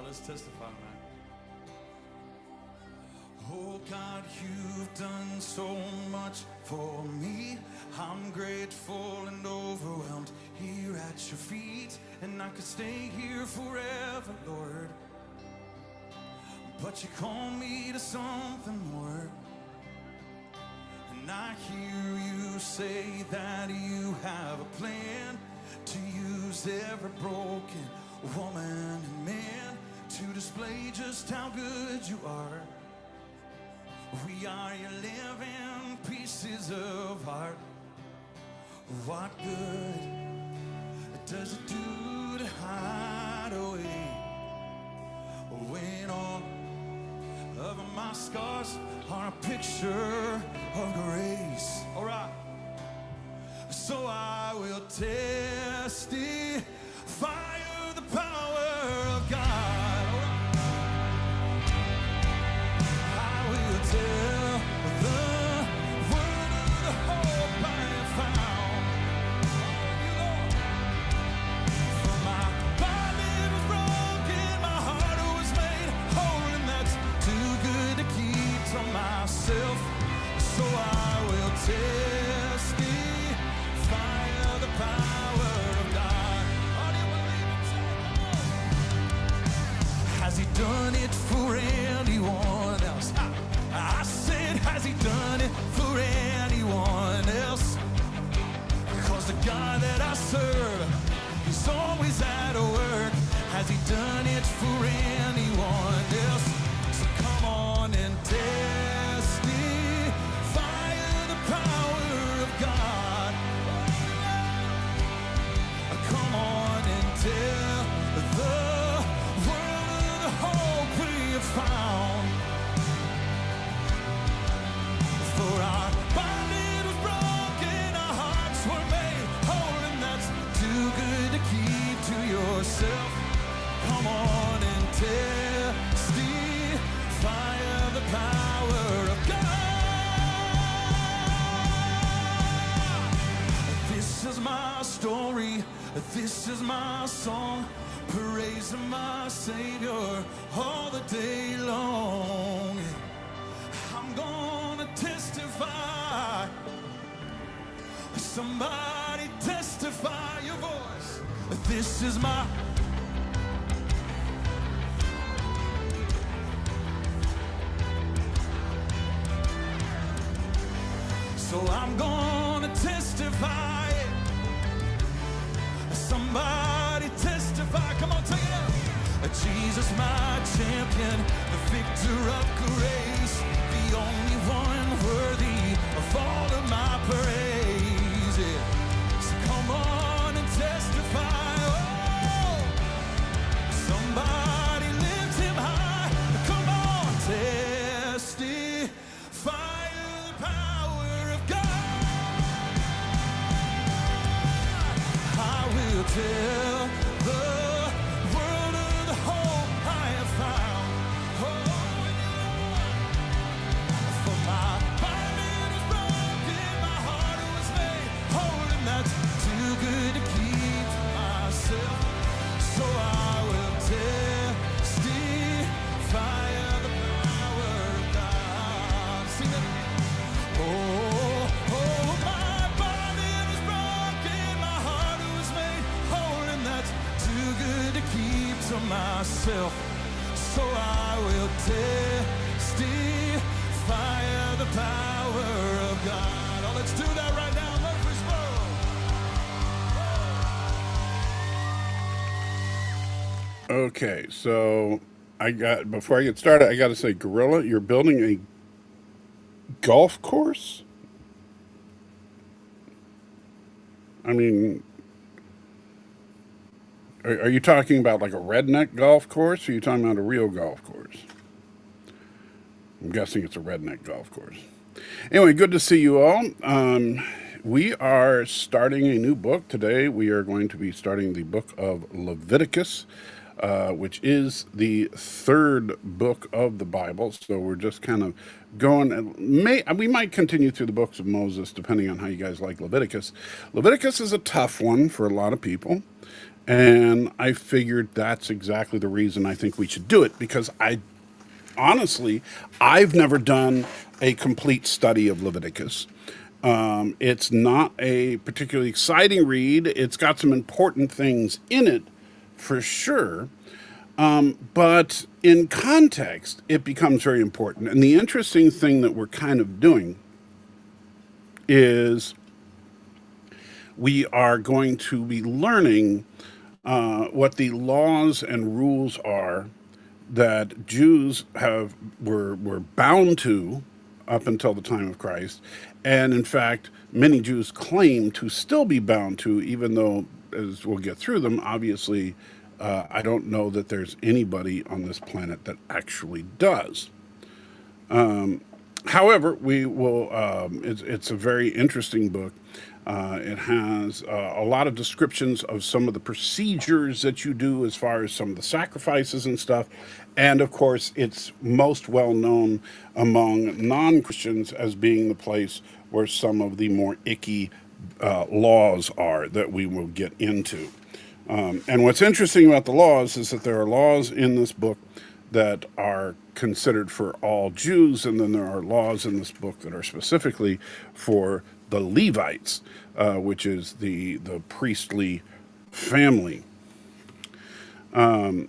Let's testify, man. Oh God, you've done so much for me. I'm grateful and overwhelmed here at your feet. And I could stay here forever, Lord, but you call me to something more. And I hear you say that you have a plan to use every broken woman and man to display just how good you are. We are your living pieces of art. What good does it do to hide away when all of my scars are a picture of grace? All right. So I will testify of the power of God. I will tell the world of the hope I have found. You Lord, for my body was broken, my heart was made whole, and that's too good to keep to myself. So I will testify of the power of God. Oh, do you believe it? Has he done it for anyone else? I said, has he done it for anyone else? Because the God that I serve, he's always at work. Has he done it for anyone else? So come on and testify of the power of God. Come on and tell the world of the hope we have found. For our bondage was broken, our hearts were made whole, and that's too good to keep to yourself. Come on and testify of the power of God. This is my story, this is my song, praising my Savior all the day long. I'm gonna testify. Somebody testify your voice. This is my. So I'm gonna testify. Somebody testify. Come on, take it out. Jesus, my champion, the victor of grace, the only one worthy of all of my praise. Yeah. So come on and testify. Oh, somebody lift him high. Come on, testify of the power of God. I will tell the world of the hope I have found. Oh, for my body was broken, my heart was made whole, and that's too good to keep to myself. So I will testify of the power of God. Sing it. Oh, my body was broken, my heart was made whole, and that's too good to keep to myself. So I will testify of the power of God. Oh, let's do that right now, Murfreesboro. Okay, so before I get started, I got to say, Gorilla, you're building a golf course? I mean, are you talking about like a redneck golf course, or are you talking about a real golf course? I'm guessing it's a redneck golf course. Anyway, good to see you all. We are starting a new book today. We are going to be starting the book of Leviticus. which is the third book of the Bible. So we're just kind of going. We might continue through the books of Moses, depending on how you guys like Leviticus. Leviticus is a tough one for a lot of people. And I figured that's exactly the reason I think we should do it, because honestly, I've never done a complete study of Leviticus. It's not a particularly exciting read. It's got some important things in it, for sure. But in context, it becomes very important. And the interesting thing that we're kind of doing is we are going to be learning what the laws and rules are that Jews were bound to up until the time of Christ, and in fact, many Jews claim to still be bound to, even though, as we'll get through them, obviously, I don't know that there's anybody on this planet that actually does. However, we will. It's a very interesting book. It has a lot of descriptions of some of the procedures that you do as far as some of the sacrifices and stuff. And of course, it's most well known among non-Christians as being the place where some of the more icky laws are that we will get into. And what's interesting about the laws is that there are laws in this book that are considered for all Jews, and then there are laws in this book that are specifically for the Levites, which is the priestly family. But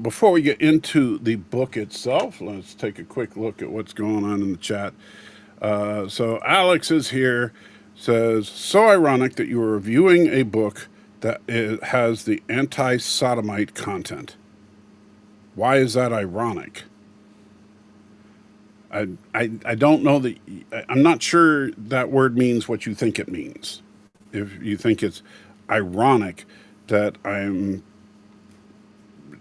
before we get into the book itself, let's take a quick look at what's going on in the chat. So Alex is here, says, so ironic that you are reviewing a book that has the anti-sodomite content. Why is that ironic? I don't know that. I'm not sure that word means what you think it means. If you think it's ironic that I'm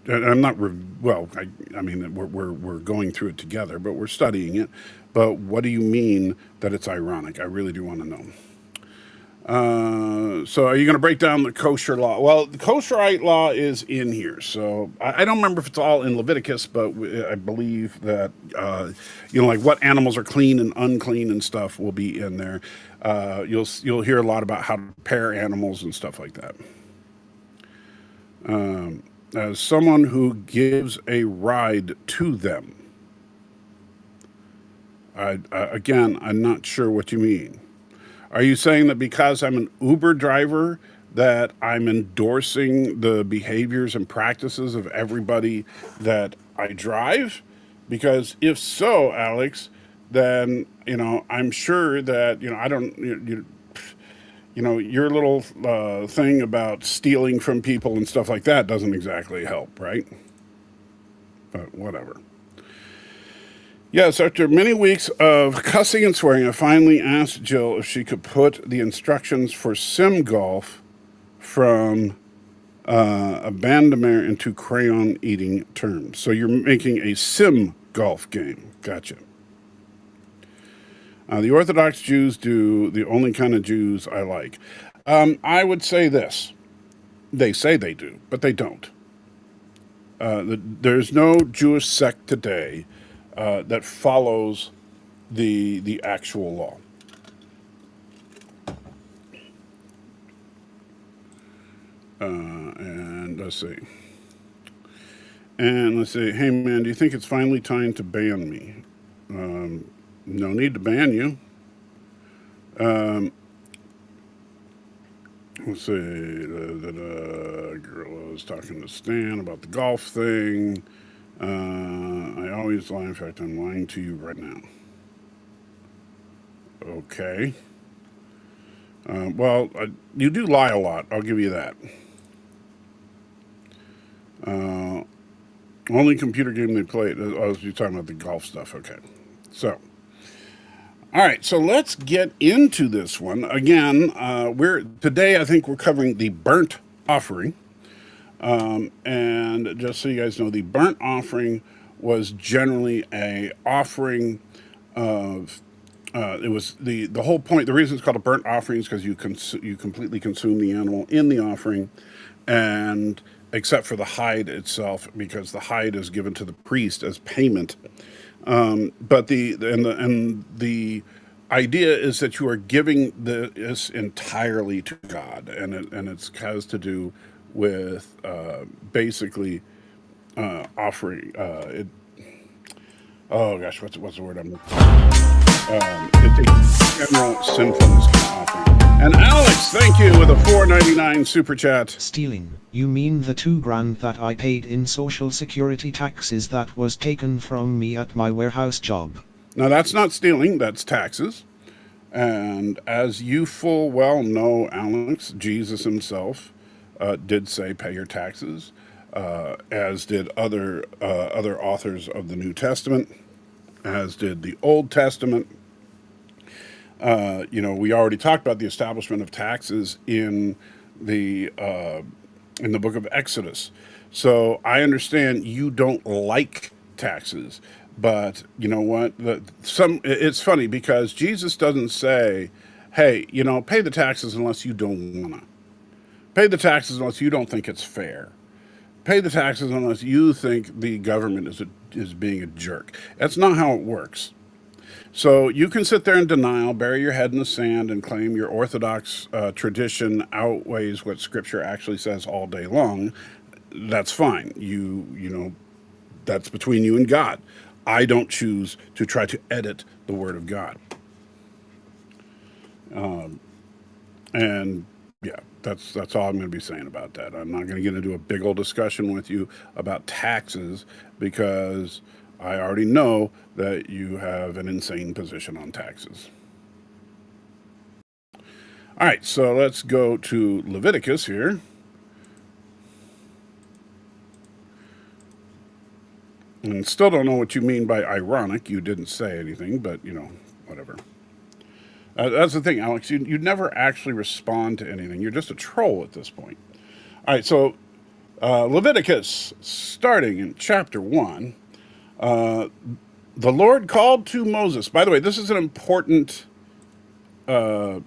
not. I mean, we're going through it together, but we're studying it. But what do you mean that it's ironic? I really do want to know. So are you going to break down the kosher law? Well, the kosherite law is in here. So I don't remember if it's all in Leviticus, but I believe that, like what animals are clean and unclean and stuff will be in there. You'll hear a lot about how to prepare animals and stuff like that. As someone who gives a ride to them. Again, I'm not sure what you mean. Are you saying that because I'm an Uber driver that I'm endorsing the behaviors and practices of everybody that I drive? Because if so, Alex, then, I'm sure that, I don't, your little thing about stealing from people and stuff like that doesn't exactly help, right? But whatever. Yes, after many weeks of cussing and swearing, I finally asked Jill if she could put the instructions for sim golf from abandonment into crayon eating terms. So you're making a sim golf game. Gotcha. The Orthodox Jews do the only kind of Jews I like. I would say this. They say they do, but they don't. There's no Jewish sect today that follows the actual law. And let's see. Hey man, do you think it's finally time to ban me? No need to ban you. Let's see. The girl was talking to Stan about the golf thing. I always lie. In fact, I'm lying to you right now. Okay. You do lie a lot. I'll give you that. Only computer game they played. Oh, you're talking about the golf stuff. Okay. So, all right. So let's get into this one again. Today. I think we're covering the burnt offering. And just so you guys know, the burnt offering was generally a offering of it was the whole point. The reason it's called a burnt offering is because you completely consume the animal in the offering, and except for the hide itself, because the hide is given to the priest as payment. But the idea is that you are giving this entirely to God, and it has to do with basically offering. Oh gosh, what's the word I'm looking for? It's a general sinfulness kind of offering. And Alex, thank you with a 4.99 super chat. Stealing. You mean the $2,000 that I paid in social security taxes that was taken from me at my warehouse job? Now that's not stealing, that's taxes. And as you full well know, Alex, Jesus himself did say, "Pay your taxes," as did other authors of the New Testament, as did the Old Testament. We already talked about the establishment of taxes in the book of Exodus. So I understand you don't like taxes, but you know what? It's funny because Jesus doesn't say, "Hey, pay the taxes unless you don't wanna. Pay the taxes unless you don't think it's fair. Pay the taxes unless you think the government is being a jerk." That's not how it works. So you can sit there in denial, bury your head in the sand, and claim your Orthodox tradition outweighs what Scripture actually says all day long. That's fine. That's between you and God. I don't choose to try to edit the Word of God. And yeah, that's all I'm going to be saying about that. I'm not going to get into a big old discussion with you about taxes because I already know that you have an insane position on taxes. All right, so let's go to Leviticus here. And still don't know what you mean by ironic. You didn't say anything, but, whatever. That's the thing, Alex. You never actually respond to anything. You're just a troll at this point. All right, so Leviticus, starting in chapter 1. The Lord called to Moses. By the way, this is an important, the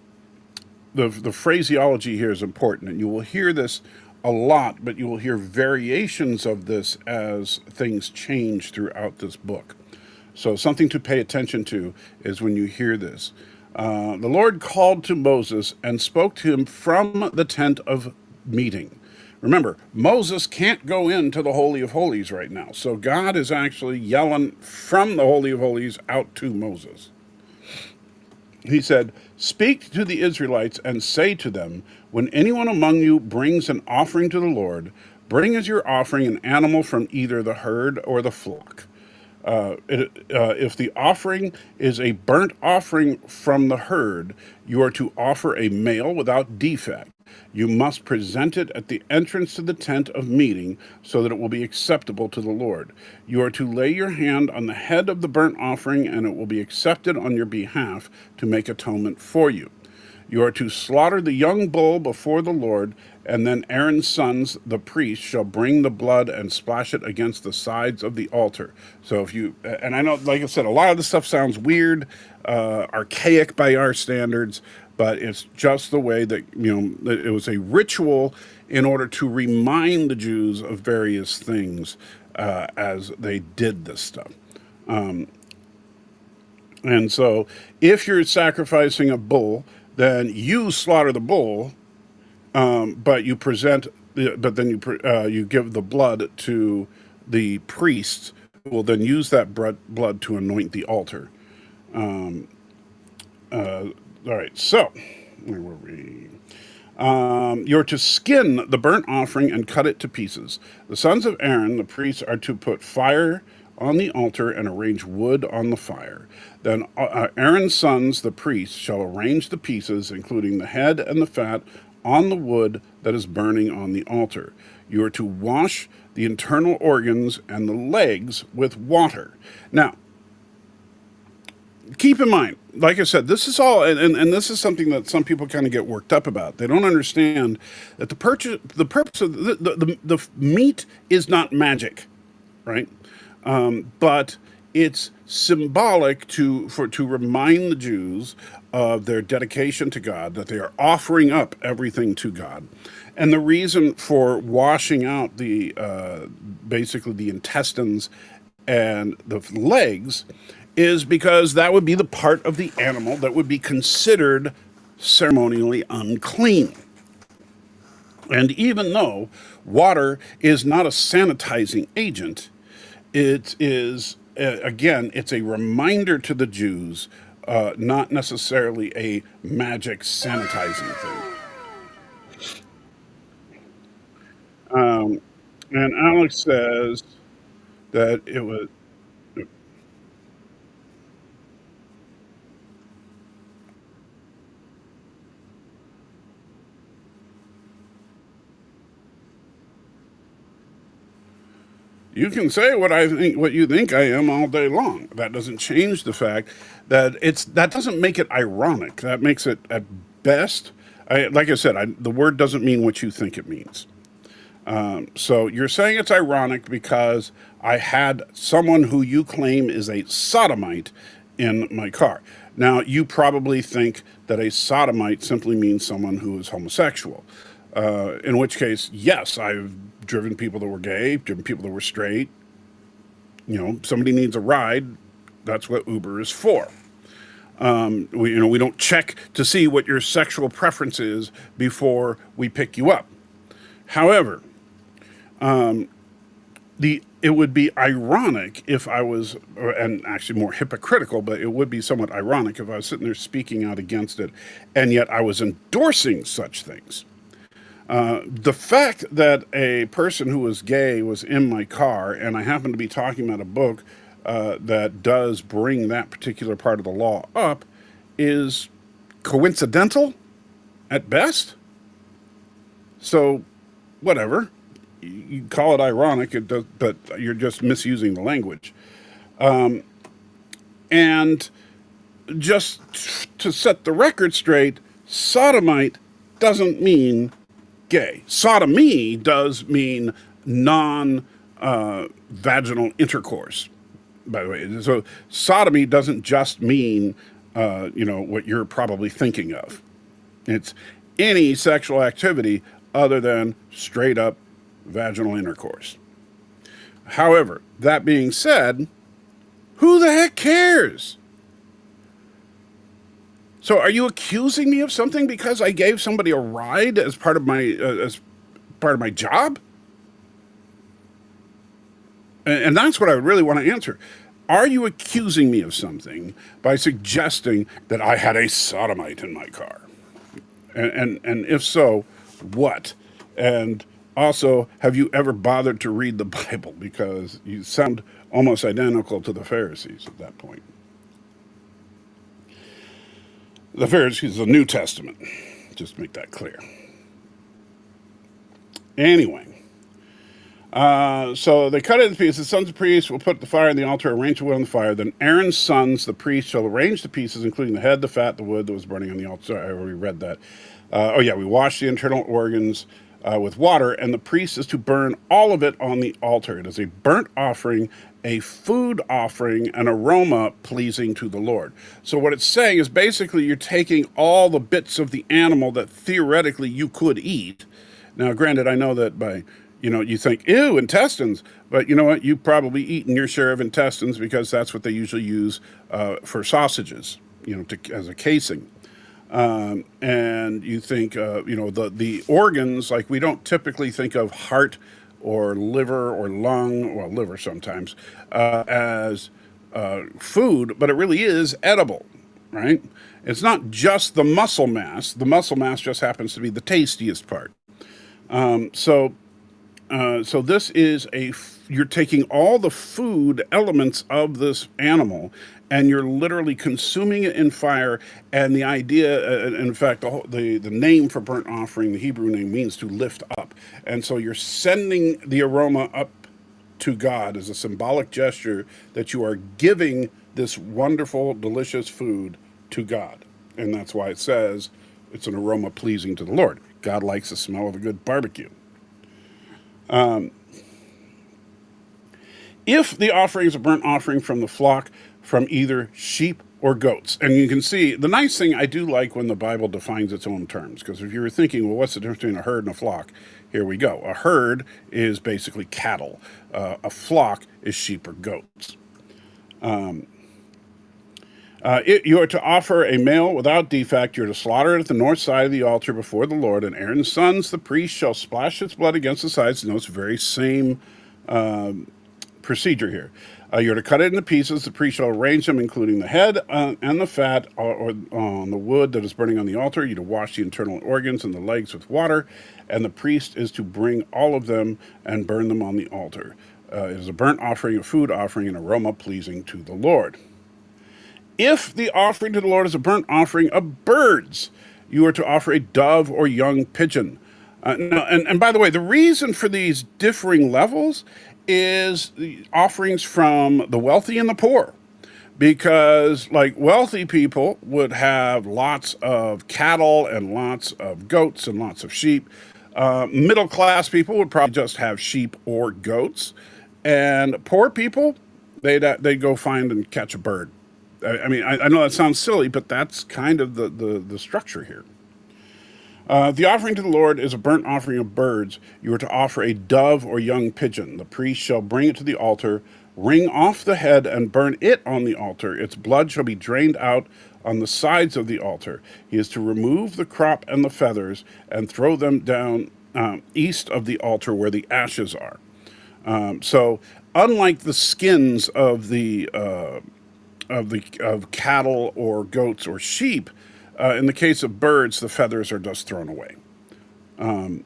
phraseology here is important, and you will hear this a lot, but you will hear variations of this as things change throughout this book. So something to pay attention to is when you hear this. The Lord called to Moses and spoke to him from the tent of meeting. Remember, Moses can't go into the Holy of Holies right now. So God is actually yelling from the Holy of Holies out to Moses. He said, "Speak to the Israelites and say to them, when anyone among you brings an offering to the Lord, bring as your offering an animal from either the herd or the flock. If the offering is a burnt offering from the herd, you are to offer a male without defect. You must present it at the entrance to the tent of meeting so that it will be acceptable to the Lord. You are to lay your hand on the head of the burnt offering, and it will be accepted on your behalf to make atonement for you. You are to slaughter the young bull before the Lord, and then Aaron's sons, the priests, shall bring the blood and splash it against the sides of the altar." So and I know, like I said, a lot of this stuff sounds weird, archaic by our standards, but it's just the way that, it was a ritual in order to remind the Jews of various things as they did this stuff. And so if you're sacrificing a bull, then you slaughter the bull, but you give the blood to the priests, who will then use that blood to anoint the altar. All right, so where were we? You're to skin the burnt offering and cut it to pieces. The sons of Aaron, the priests, are to put fire on the altar and arrange wood on the fire. Then Aaron's sons, the priests, shall arrange the pieces, including the head and the fat, on the wood that is burning on the altar. You are to wash the internal organs and the legs with water. Now, keep in mind, like I said, this is all, and this is something that some people kind of get worked up about. They don't understand that the purpose of the meat is not magic, right? But it's symbolic to remind the Jews of their dedication to God, that they are offering up everything to God. And the reason for washing out the basically the intestines and the legs is because that would be the part of the animal that would be considered ceremonially unclean. And even though water is not a sanitizing agent, it is, again, it's a reminder to the Jews, not necessarily a magic sanitizing thing. And Alex says that it was. You can say what I think, what you think I am all day long. That doesn't change the fact that that doesn't make it ironic. That makes it at best. Like I said, the word doesn't mean what you think it means. So you're saying it's ironic because I had someone who you claim is a sodomite in my car. Now, you probably think that a sodomite simply means someone who is homosexual. In which case, yes, I've driven people that were gay, driven people that were straight. Somebody needs a ride. That's what Uber is for. We don't check to see what your sexual preference is before we pick you up. However, it would be ironic if I was, and actually more hypocritical, but it would be somewhat ironic if I was sitting there speaking out against it, and yet I was endorsing such things. The fact that a person who was gay was in my car, and I happen to be talking about a book that does bring that particular part of the law up, is coincidental at best. So, whatever. You call it ironic, it does, but you're just misusing the language. And just to set the record straight, sodomite doesn't mean gay. Sodomy does mean non-vaginal intercourse, by the way. So sodomy doesn't just mean, what you're probably thinking of. It's any sexual activity other than straight up vaginal intercourse. However, that being said, who the heck cares? So, are you accusing me of something because I gave somebody a ride as part of my job? And that's what I really want to answer. Are you accusing me of something by suggesting that I had a sodomite in my car? And if so, what? And also, have you ever bothered to read the Bible? Because you sound almost identical to the Pharisees at that point. The Pharisees, the New Testament. Just make that clear. Anyway, so they cut it into pieces. The sons of priests will put the fire in the altar, arrange the wood on the fire. Then Aaron's sons, the priests, shall arrange the pieces, including the head, the fat, the wood that was burning on the altar. I already read that. We wash the internal organs with water, and the priest is to burn all of it on the altar. It is a burnt offering, a food offering, an aroma pleasing to the Lord. So what it's saying is basically you're taking all the bits of the animal that theoretically you could eat. Now, granted, I know that you think, ew, intestines, but you know what? You've probably eaten your share of intestines because that's what they usually use for sausages, as a casing. And you think, the organs, like we don't typically think of heart or liver or lung, well, liver sometimes, as food, but it really is edible, right? It's not just the muscle mass. The muscle mass just happens to be the tastiest part. So this is you're taking all the food elements of this animal and you're literally consuming it in fire. And the idea, in fact, the name for burnt offering, the Hebrew name, means to lift up. And so you're sending the aroma up to God as a symbolic gesture that you are giving this wonderful, delicious food to God. And that's why it says it's an aroma pleasing to the Lord. God likes the smell of a good barbecue. if the offering is a burnt offering from the flock from either sheep or goats. And you can see the nice thing, I do like when the Bible defines its own terms, because if you were thinking, well, what's the difference between a herd and a flock? Here we go. A herd is basically cattle. A flock is sheep or goats. You are to offer a male without defect. You're to slaughter it at the north side of the altar before the Lord, and Aaron's sons, the priest, shall splash its blood against the sides. Notice very same procedure here. You're to cut it into pieces. The priest shall arrange them, including the head and the fat, or on the wood that is burning on the altar. You're to wash the internal organs and the legs with water, and the priest is to bring all of them and burn them on the altar. It is a burnt offering, a food offering, an aroma pleasing to the Lord. If the offering to the Lord is a burnt offering of birds, you are to offer a dove or young pigeon. And by the way, the reason for these differing levels is the offerings from the wealthy and the poor. Because, like, wealthy people would have lots of cattle and lots of goats and lots of sheep. Middle class people would probably just have sheep or goats. And poor people, they'd go find and catch a bird. I mean, I know that sounds silly, but that's kind of the structure here. The offering to the Lord is a burnt offering of birds. You are to offer a dove or young pigeon. The priest shall bring it to the altar, wring off the head, and burn it on the altar. Its blood shall be drained out on the sides of the altar. He is to remove the crop and the feathers and throw them down east of the altar where the ashes are. So, unlike the skins of cattle or goats or sheep, in the case of birds, the feathers are just thrown away. And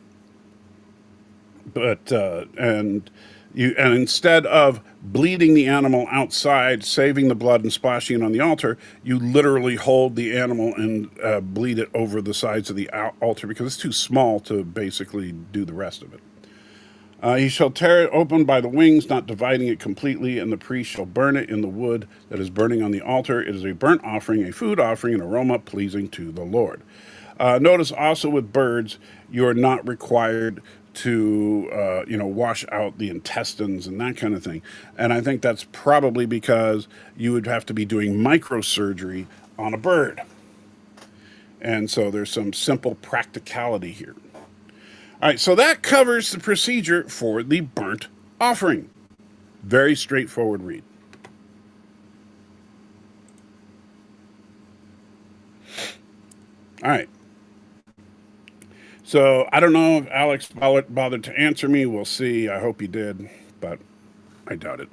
instead of bleeding the animal outside, saving the blood and splashing it on the altar, you literally hold the animal and bleed it over the sides of the altar because it's too small to basically do the rest of it. He shall tear it open by the wings, not dividing it completely, and the priest shall burn it in the wood that is burning on the altar. It is a burnt offering, a food offering, an aroma pleasing to the Lord. Notice also with birds, you are not required to, wash out the intestines and that kind of thing. And I think that's probably because you would have to be doing microsurgery on a bird. And so there's some simple practicality here. All right, so that covers the procedure for the burnt offering. Very straightforward read. All right. So I don't know if Alex bothered to answer me. We'll see. I hope he did, but I doubt it.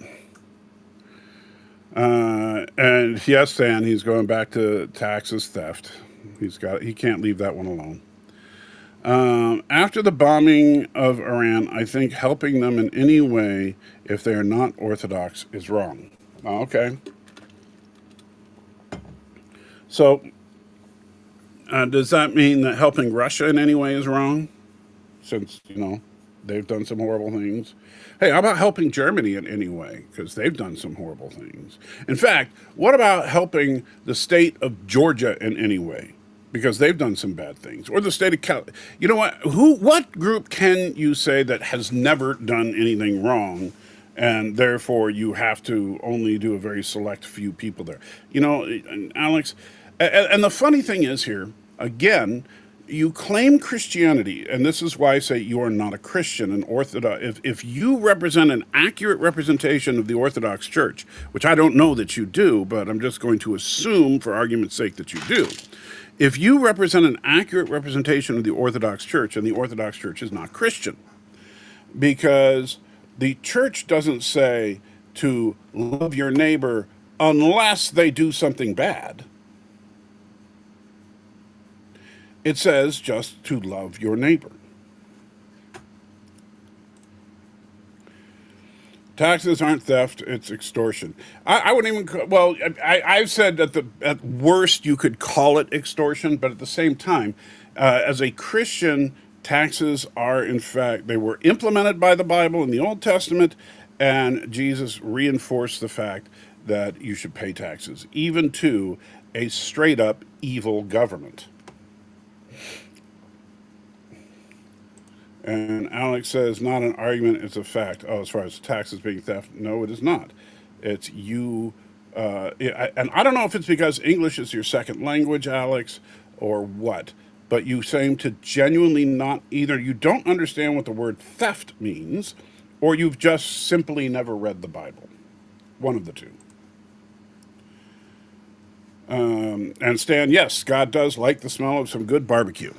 And yes, Stan, he's going back to taxes theft. He can't leave that one alone. After the bombing of Iran, I think helping them in any way, if they are not Orthodox, is wrong. Okay. So, does that mean that helping Russia in any way is wrong? Since, they've done some horrible things. Hey, how about helping Germany in any way? Because they've done some horrible things. In fact, what about helping the state of Georgia in any way? Because they've done some bad things. Or the state of California. You know what? What group can you say that has never done anything wrong, and therefore you have to only do a very select few people there? Alex, and the funny thing is here, again, you claim Christianity, and this is why I say you are not a Christian, an Orthodox. If you represent an accurate representation of the Orthodox Church, which I don't know that you do, but I'm just going to assume for argument's sake that you do. If you represent an accurate representation of the Orthodox Church, and the Orthodox Church is not Christian, because the church doesn't say to love your neighbor unless they do something bad. It says just to love your neighbor. Taxes aren't theft, it's extortion. I wouldn't even, I've said that at worst you could call it extortion, but at the same time, as a Christian, taxes are, in fact, they were implemented by the Bible in the Old Testament, and Jesus reinforced the fact that you should pay taxes, even to a straight up evil government. And Alex says, not an argument, it's a fact. Oh, as far as taxes being theft, no, it is not. It's you. And I don't know if it's because English is your second language, Alex, or what, but you seem to genuinely not either. You don't understand what the word theft means, or you've just simply never read the Bible. One of the two. And Stan, yes, God does like the smell of some good barbecue.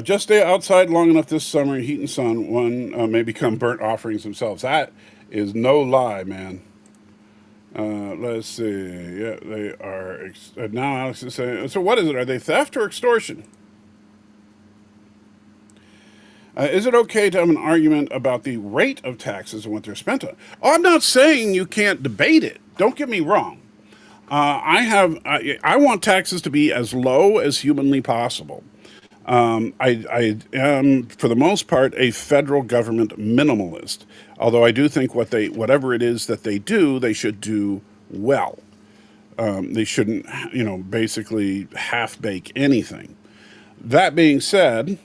Just stay outside long enough this summer, heat and sun, one may become burnt offerings themselves. That is no lie, man. Let's see. Yeah, they are. Now Alex is saying, so what is it? Are they theft or extortion? Is it okay to have an argument about the rate of taxes and what they're spent on? Oh, I'm not saying you can't debate it. Don't get me wrong. I want taxes to be as low as humanly possible. I am, for the most part, a federal government minimalist. Although I do think whatever it is that they should do well. They shouldn't, basically half-bake anything. That being said,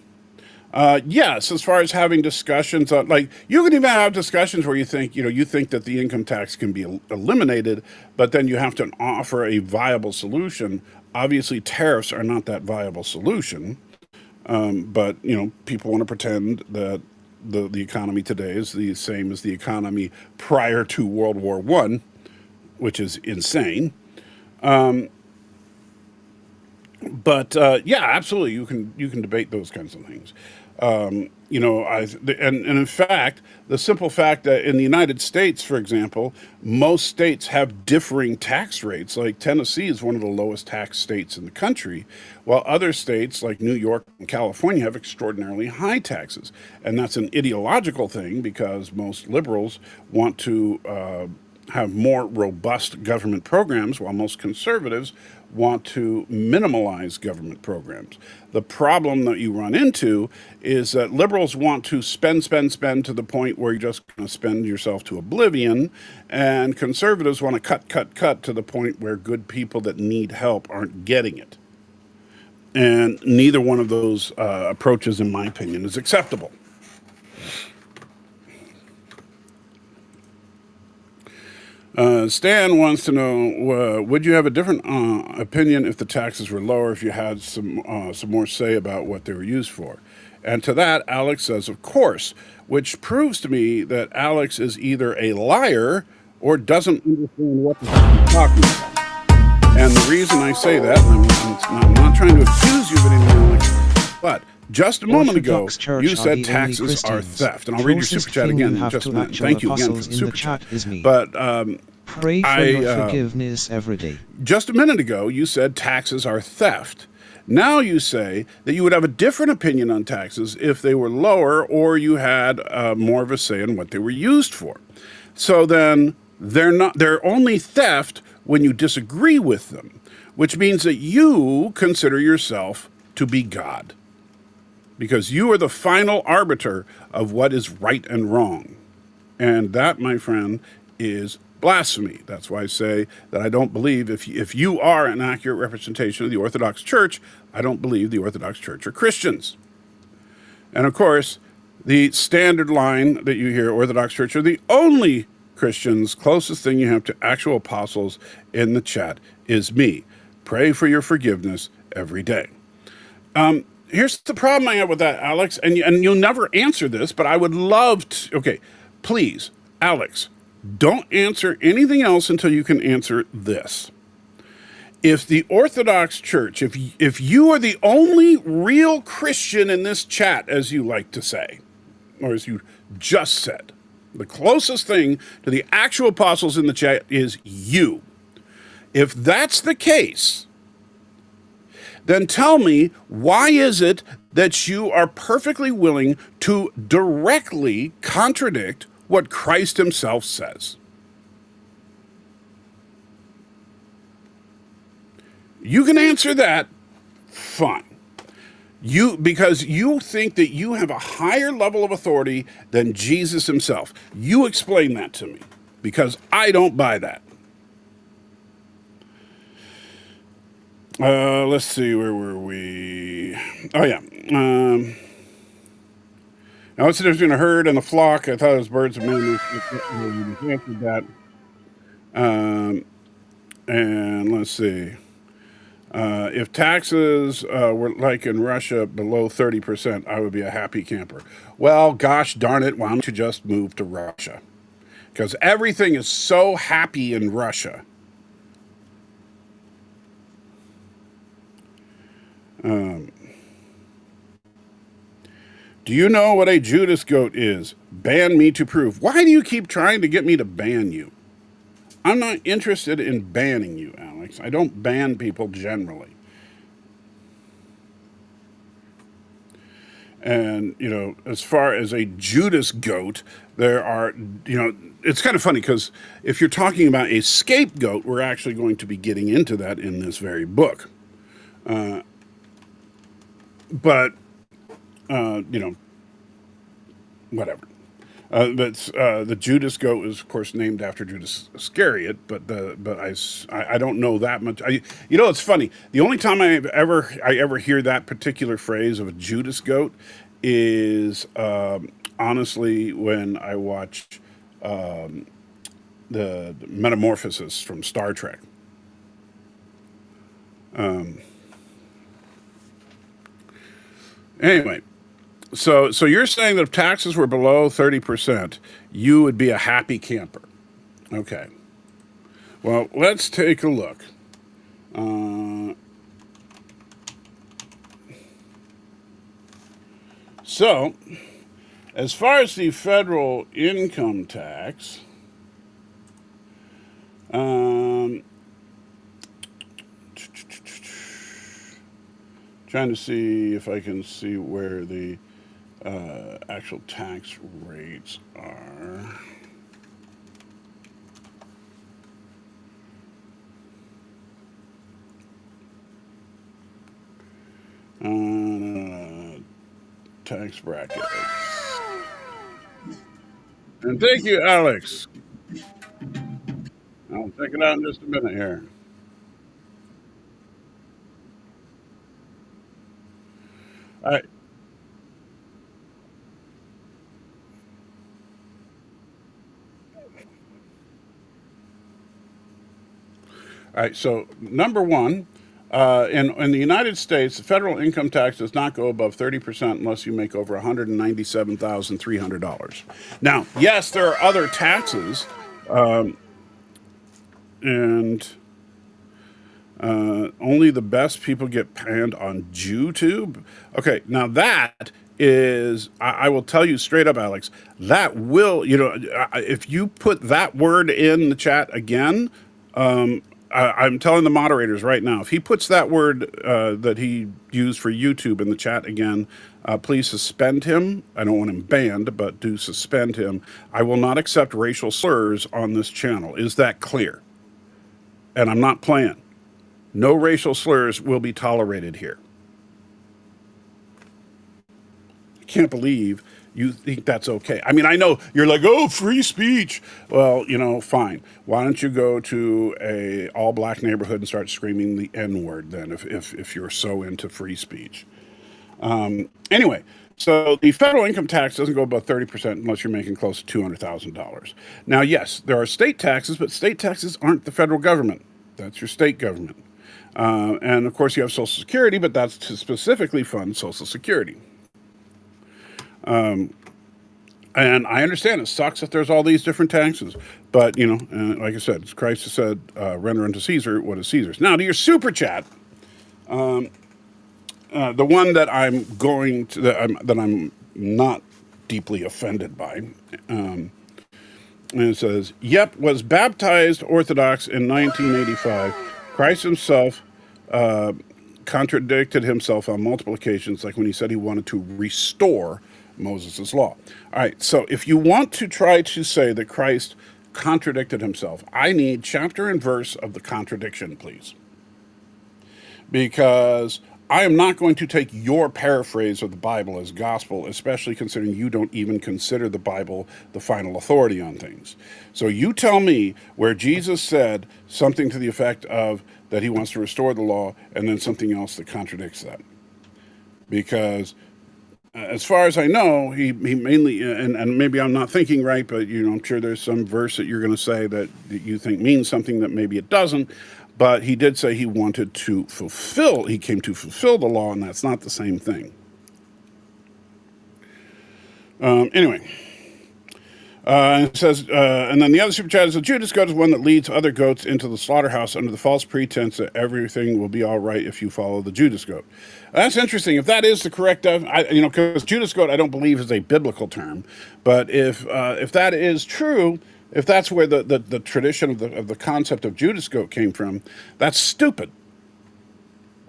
yes, as far as having discussions on, like, you can even have discussions where you think that the income tax can be eliminated, but then you have to offer a viable solution. Obviously, tariffs are not that viable solution. But people want to pretend that the economy today is the same as the economy prior to World War I, which is insane. But yeah, absolutely, you can debate those kinds of things. And in fact, the simple fact that in the United States, for example, most states have differing tax rates. Like Tennessee is one of the lowest tax states in the country, while other states like New York and California have extraordinarily high taxes. And that's an ideological thing because most liberals want to have more robust government programs, while most conservatives want to minimalize government programs. The problem that you run into is that liberals want to spend to the point where you're just going to spend yourself to oblivion, and conservatives want to cut to the point where good people that need help aren't getting it. And neither one of those approaches, in my opinion, is acceptable. Stan wants to know, would you have a different opinion if the taxes were lower, if you had some more say about what they were used for? And to that, Alex says, of course, which proves to me that Alex is either a liar or doesn't understand what he's talking about. And the reason I say that, and I'm not trying to accuse you of anything, Alex, but just a moment ago, you said taxes are theft. And I'll read your super chat again in just a minute. Thank you again for the super chat. But pray for your forgiveness every day. Just a minute ago, you said taxes are theft. Now you say that you would have a different opinion on taxes if they were lower or you had more of a say in what they were used for. So then they're only theft when you disagree with them, which means that you consider yourself to be God, because you are the final arbiter of what is right and wrong. And that, my friend, is blasphemy. That's why I say that I don't believe, if you are an accurate representation of the Orthodox Church, I don't believe the Orthodox Church are Christians. And of course, the standard line that you hear, Orthodox Church are the only Christians. Closest thing you have to actual apostles in the chat is me. Pray for your forgiveness every day. Here's the problem I have with that, Alex, and you'll never answer this, but I would love to. Okay, please, Alex, don't answer anything else until you can answer this. If the Orthodox Church, if you are the only real Christian in this chat, as you like to say, or as you just said, the closest thing to the actual apostles in the chat is you. If that's the case, then tell me, why is it that you are perfectly willing to directly contradict what Christ himself says? You can answer that, fine. Because you think that you have a higher level of authority than Jesus himself. You explain that to me, because I don't buy that. Let's see, where were we? Oh, yeah. Now, what's the difference between a herd and a flock? I thought it was birds and men. You just answered that. And let's see. If taxes were like in Russia below 30%, I would be a happy camper. Well, gosh darn it, why don't you just move to Russia? Because everything is so happy in Russia. Do you know what a Judas goat is? Ban me to prove. Why do you keep trying to get me to ban you? I'm not interested in banning you, Alex. I don't ban people generally. And, as far as a Judas goat, there are, it's kind of funny because if you're talking about a scapegoat, we're actually going to be getting into that in this very book. But, whatever. But the Judas goat is, of course, named after Judas Iscariot. But I don't know that much. It's funny. The only time I ever hear that particular phrase of a Judas goat is honestly when I watch the Metamorphosis from Star Trek. Anyway. So you're saying that if taxes were below 30%, you would be a happy camper. Okay. Well, let's take a look. So, as far as the federal income tax, trying to see if I can see where the actual tax rates are. Tax bracket. And thank you, Alex. I'll check it out in just a minute here. All right. All right, so number one, in the United States, the federal income tax does not go above 30% unless you make over $197,300. Now, yes, there are other taxes, and only the best people get panned on YouTube. Okay, now that is, I will tell you straight up, Alex, that will, if you put that word in the chat again, I'm telling the moderators right now, if he puts that word that he used for YouTube in the chat again, please suspend him. I don't want him banned, but do suspend him. I will not accept racial slurs on this channel. Is that clear? And I'm not playing. No racial slurs will be tolerated here. I can't believe you think that's okay. I mean, I know you're like, oh, free speech. Well, fine. Why don't you go to a all-black neighborhood and start screaming the N-word then, if you're so into free speech? Anyway, so the federal income tax doesn't go above 30% unless you're making close to $200,000. Now, yes, there are state taxes, but state taxes aren't the federal government. That's your state government. And, of course, you have Social Security, but that's to specifically fund Social Security. And I understand it sucks that there's all these different taxes. But, like I said, Christ has said, render unto Caesar what is Caesar's. Now, to your super chat, the one that I'm going to, that I'm not deeply offended by, and it says, yep, was baptized Orthodox in 1985. Christ himself contradicted himself on multiple occasions, like when he said he wanted to restore Moses' law. All right, so if you want to try to say that Christ contradicted himself, I need chapter and verse of the contradiction, please. Because I am not going to take your paraphrase of the Bible as gospel, especially considering you don't even consider the Bible the final authority on things. So you tell me where Jesus said something to the effect of that he wants to restore the law, and then something else that contradicts that. Because as far as I know, he mainly, and maybe I'm not thinking right, but I'm sure there's some verse that you're going to say that you think means something that maybe it doesn't. But he did say he came to fulfill the law, and that's not the same thing. Anyway. It says, and then the other super chat is, the Judas goat is one that leads other goats into the slaughterhouse under the false pretense that everything will be all right if you follow the Judas goat. That's interesting. If that is the correct, because Judas goat I don't believe is a biblical term, but if that is true, if that's where the tradition of the concept of Judas goat came from, that's stupid.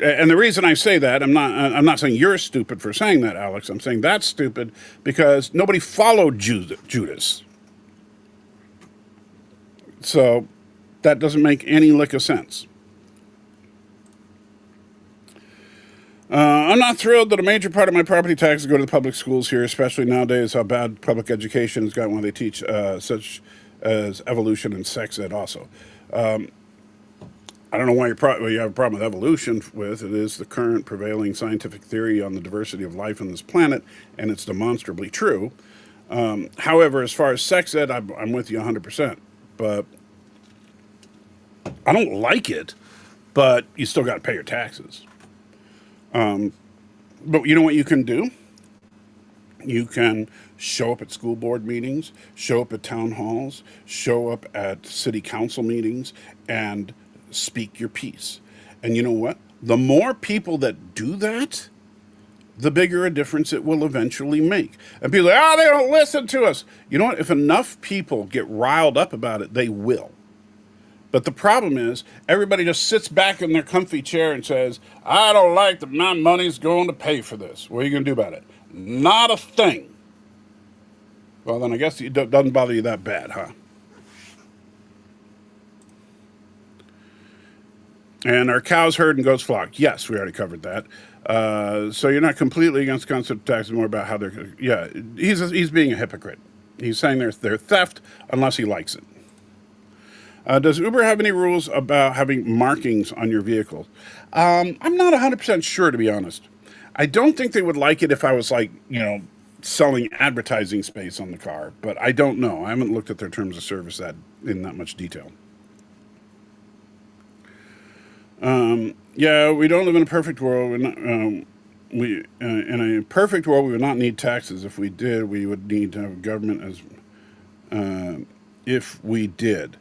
And the reason I say that, I'm not saying you're stupid for saying that, Alex. I'm saying that's stupid because nobody followed Judas. So that doesn't make any lick of sense. I'm not thrilled that a major part of my property taxes go to the public schools here, especially nowadays how bad public education has gotten when they teach such as evolution and sex ed also. I don't know why you have a problem with evolution with. It is the current prevailing scientific theory on the diversity of life on this planet, and it's demonstrably true. However, as far as sex ed, I'm with you 100%. But I don't like it, but you still got to pay your taxes. But you know what you can do? You can show up at school board meetings, show up at town halls, show up at city council meetings, and speak your piece. And you know what? The more people that do that, the bigger a difference it will eventually make. And people are like, they don't listen to us. You know what? If enough people get riled up about it, they will. But the problem is, everybody just sits back in their comfy chair and says, I don't like that my money's going to pay for this. What are you going to do about it? Not a thing. Well, then I guess it doesn't bother you that bad, huh? And are cows herd and goats flock? Yes, we already covered that. So you're not completely against the concept of taxes, more about how they're... Yeah, he's being a hypocrite. He's saying they're theft unless he likes it. Does Uber have any rules about having markings on your vehicle? I'm not 100% sure, to be honest. I don't think they would like it if I was selling advertising space on the car, but I don't know. I haven't looked at their terms of service in that much detail. Yeah, we don't live in a perfect world. In a perfect world, we would not need taxes. If we did, we would need to have government if we did.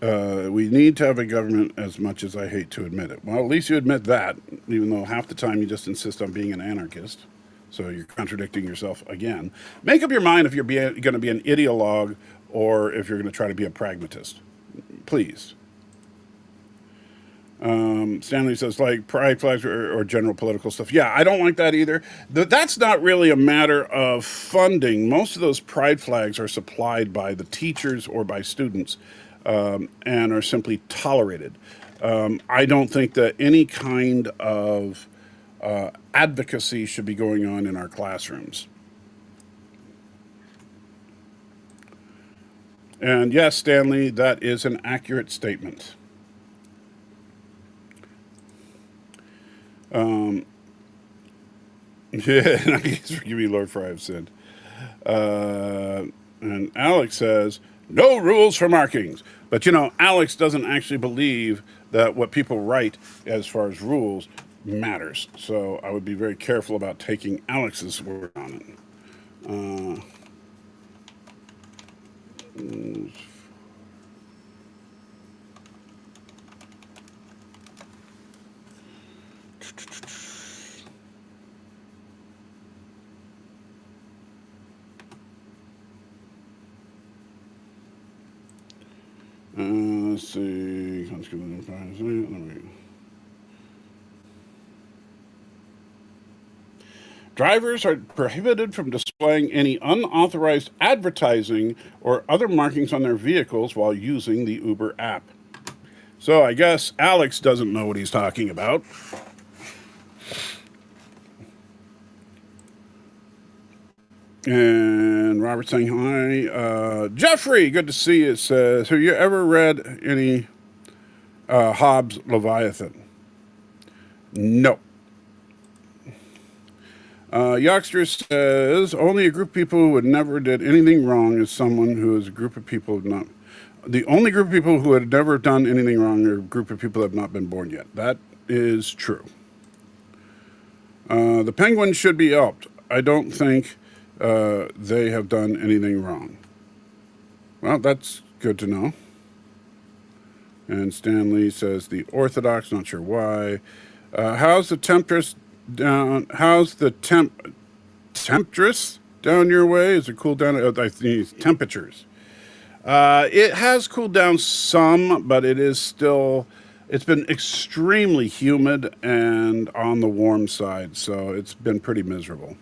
We need to have a government, as much as I hate to admit it. Well, at least you admit that, even though half the time you just insist on being an anarchist. So you're contradicting yourself again. Make up your mind if you're going to be an ideologue or if you're going to try to be a pragmatist. Please. Stanley says, like pride flags or general political stuff. Yeah, I don't like that either. That's not really a matter of funding. Most of those pride flags are supplied by the teachers or by students and are simply tolerated. I don't think that any kind of advocacy should be going on in our classrooms. And yes, Stanley, that is an accurate statement. Yeah, and I guess forgive me, Lord, for I have sinned. And Alex says, no rules for markings. But Alex doesn't actually believe that what people write as far as rules matters. So I would be very careful about taking Alex's word on it. Let's see. Drivers are prohibited from displaying any unauthorized advertising or other markings on their vehicles while using the Uber app. So I guess Alex doesn't know what he's talking about. And Robert saying hi. Jeffrey, good to see you. Says, have you ever read any Hobbes' Leviathan. No. Youngster says, only a group of people who had never did anything wrong is someone who is a group of people who have not. The only group of people who had never done anything wrong are a group of people who have not been born yet. That is true. The penguins should be helped. I don't think they have done anything wrong. Well, that's good to know. And Stanley says the Orthodox, not sure why. How's the temptress down? How's the temptress down your way? Is it cooled down? I think it's temperatures. It has cooled down some, but it is still. It's been extremely humid and on the warm side, so it's been pretty miserable.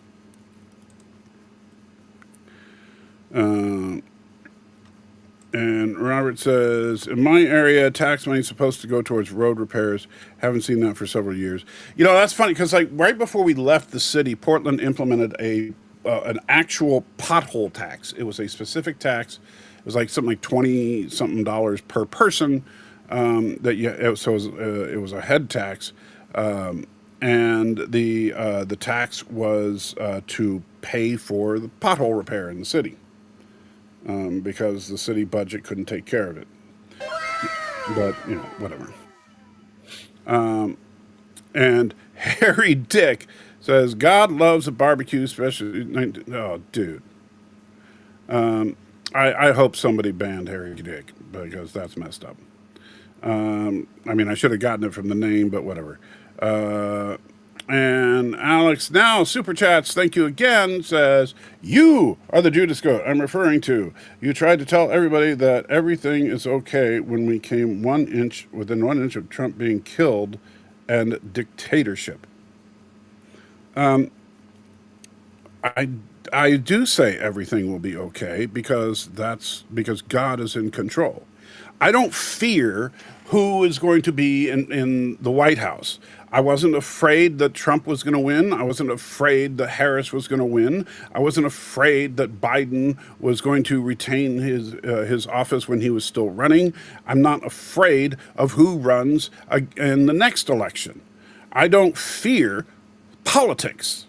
And Robert says, in my area, tax money is supposed to go towards road repairs. Haven't seen that for several years. You know, that's funny because like right before we left the city, Portland implemented an actual pothole tax. It was a specific tax. It was like something like $20-something per person. It was a head tax, and the tax was to pay for the pothole repair in the city. Because the city budget couldn't take care of it. But, you know, whatever. And Harry Dick says, God loves a barbecue, especially... Oh, dude. I hope somebody banned Harry Dick, because that's messed up. I mean, I should have gotten it from the name, but whatever. And Alex, now Super Chats, thank you again, says, you are the Judas goat I'm referring to. You tried to tell everybody that everything is okay when we came within 1 inch of Trump being killed and dictatorship. I do say everything will be okay because God is in control. I don't fear who is going to be in the White House. I wasn't afraid that Trump was going to win. I wasn't afraid that Harris was going to win. I wasn't afraid that Biden was going to retain his office when he was still running. I'm not afraid of who runs in the next election. I don't fear politics.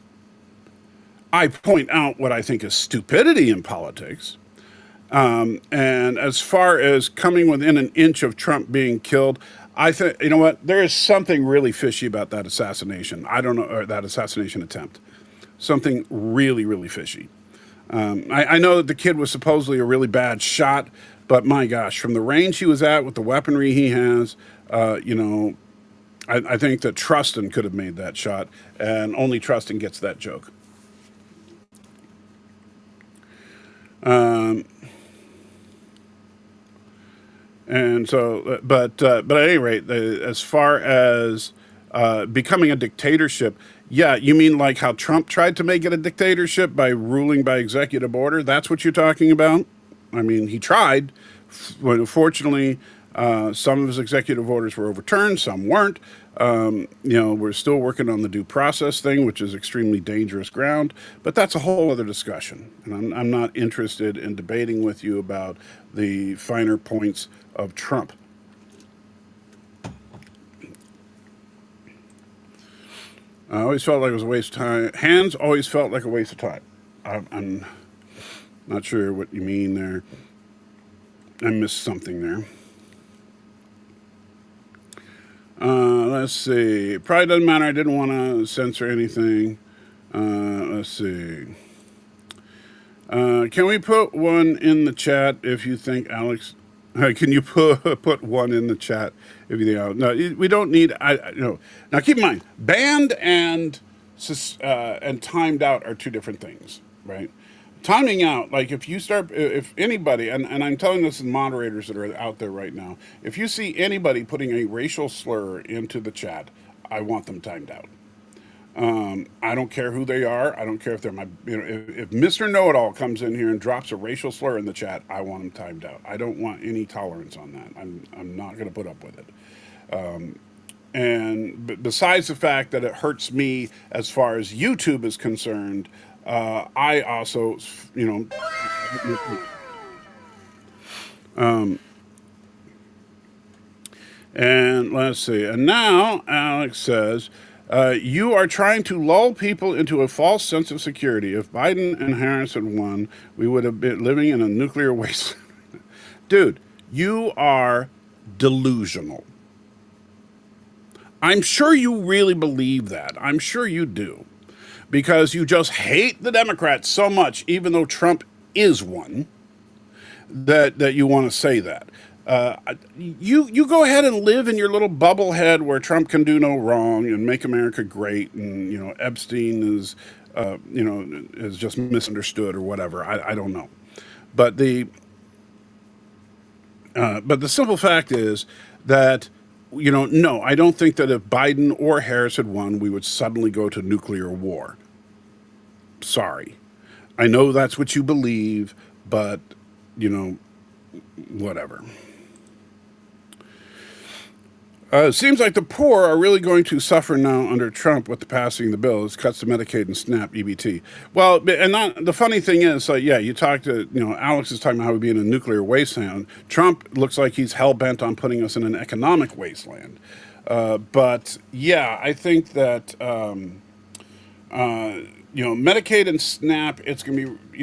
I point out what I think is stupidity in politics. And as far as coming within an inch of Trump being killed, I think, you know what, there is something really fishy about that assassination. I don't know, or that assassination attempt. Something really, really fishy. I know that the kid was supposedly a really bad shot, but my gosh, from the range he was at with the weaponry he has, you know, I think that Trustin could have made that shot, and only Trustin gets that joke. And so, but at any rate, as far as becoming a dictatorship, yeah, you mean like how Trump tried to make it a dictatorship by ruling by executive order? That's what you're talking about? I mean, he tried. Fortunately, some of his executive orders were overturned, some weren't. You know, we're still working on the due process thing, which is extremely dangerous ground, but that's a whole other discussion. And I'm not interested in debating with you about the finer points of Trump. I always felt like it was a waste of time. Hands always felt like a waste of time. I'm not sure what you mean there. I missed something there. Let's see. Probably doesn't matter. I didn't want to censor anything. Let's see. Can we put one in the chat if you think Alex... can you put one in the chat if you think... No, we don't need... no. Now, keep in mind, banned and timed out are two different things, right? Timing out, like if anybody, and I'm telling this to moderators that are out there right now, if you see anybody putting a racial slur into the chat, I want them timed out. I don't care who they are. I don't care if they're if Mr. Know-It-All comes in here and drops a racial slur in the chat, I want him timed out. I don't want any tolerance on that. I'm not going to put up with it. And besides the fact that it hurts me as far as YouTube is concerned, I also, you know, And let's see. And now Alex says, you are trying to lull people into a false sense of security. If Biden and Harris had won, we would have been living in a nuclear wasteland. Dude, you are delusional. I'm sure you really believe that. I'm sure you do. Because you just hate the Democrats so much, even though Trump is one, that you want to say that. You go ahead and live in your little bubble head where Trump can do no wrong and make America great, and Epstein is just misunderstood or whatever. I don't know, but the simple fact is that no, I don't think that if Biden or Harris had won, we would suddenly go to nuclear war. Sorry, I know that's what you believe, but whatever. It seems like the poor are really going to suffer now under Trump with the passing of the bill. It's cuts to Medicaid and SNAP EBT. Well, and the funny thing is, you talk to, Alex is talking about how we'd be in a nuclear wasteland. Trump looks like he's hell-bent on putting us in an economic wasteland. But, yeah, I think that, Medicaid and SNAP, it's going to be,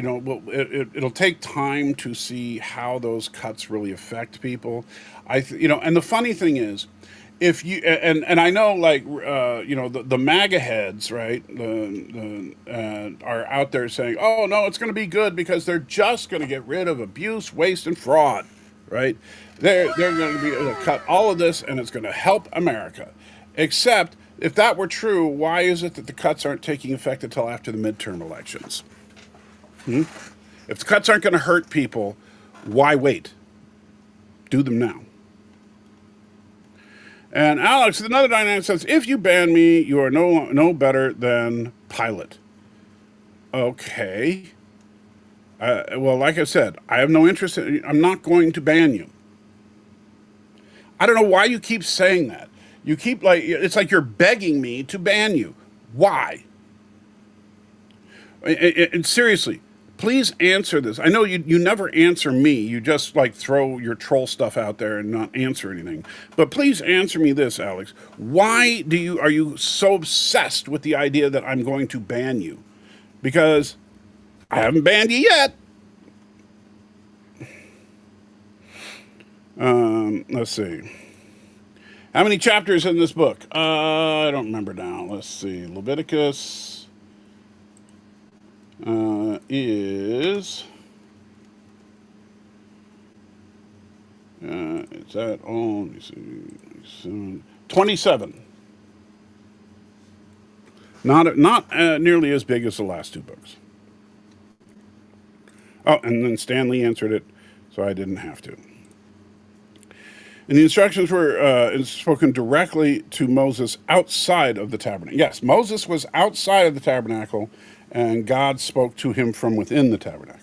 it'll take time to see how those cuts really affect people. And the funny thing is, if you and I know, the MAGA heads, right, are out there saying, oh no, it's going to be good because they're just going to get rid of abuse, waste, and fraud, right? They're going to be cut all of this, and it's going to help America. Except, if that were true, why is it that the cuts aren't taking effect until after the midterm elections? If the cuts aren't going to hurt people, why wait? Do them now. And Alex, another dynamic says, if you ban me, you are no better than Pilate. Okay. Well, like I said, I have no interest I'm not going to ban you. I don't know why you keep saying that. You keep it's like you're begging me to ban you. Why? And seriously, please answer this. I know you never answer me. You just throw your troll stuff out there and not answer anything. But please answer me this, Alex. Why are you so obsessed with the idea that I'm going to ban you? Because I haven't banned you yet. Let's see. How many chapters in this book? I don't remember now. Let's see. Leviticus is it's at let me see, 27. Not nearly as big as the last two books. Oh, and then Stanley answered it, so I didn't have to. And the instructions were spoken directly to Moses outside of the tabernacle. Yes, Moses was outside of the tabernacle, and God spoke to him from within the tabernacle.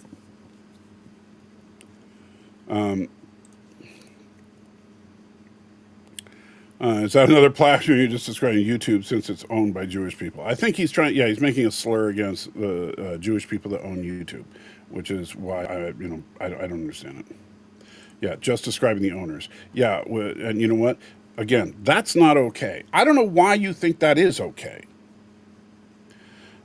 Is that another platform you're just describing, YouTube, since it's owned by Jewish people? I think he's he's making a slur against the Jewish people that own YouTube, which is why I don't understand it. Yeah, just describing the owners. Yeah, and you know what? Again, that's not okay. I don't know why you think that is okay.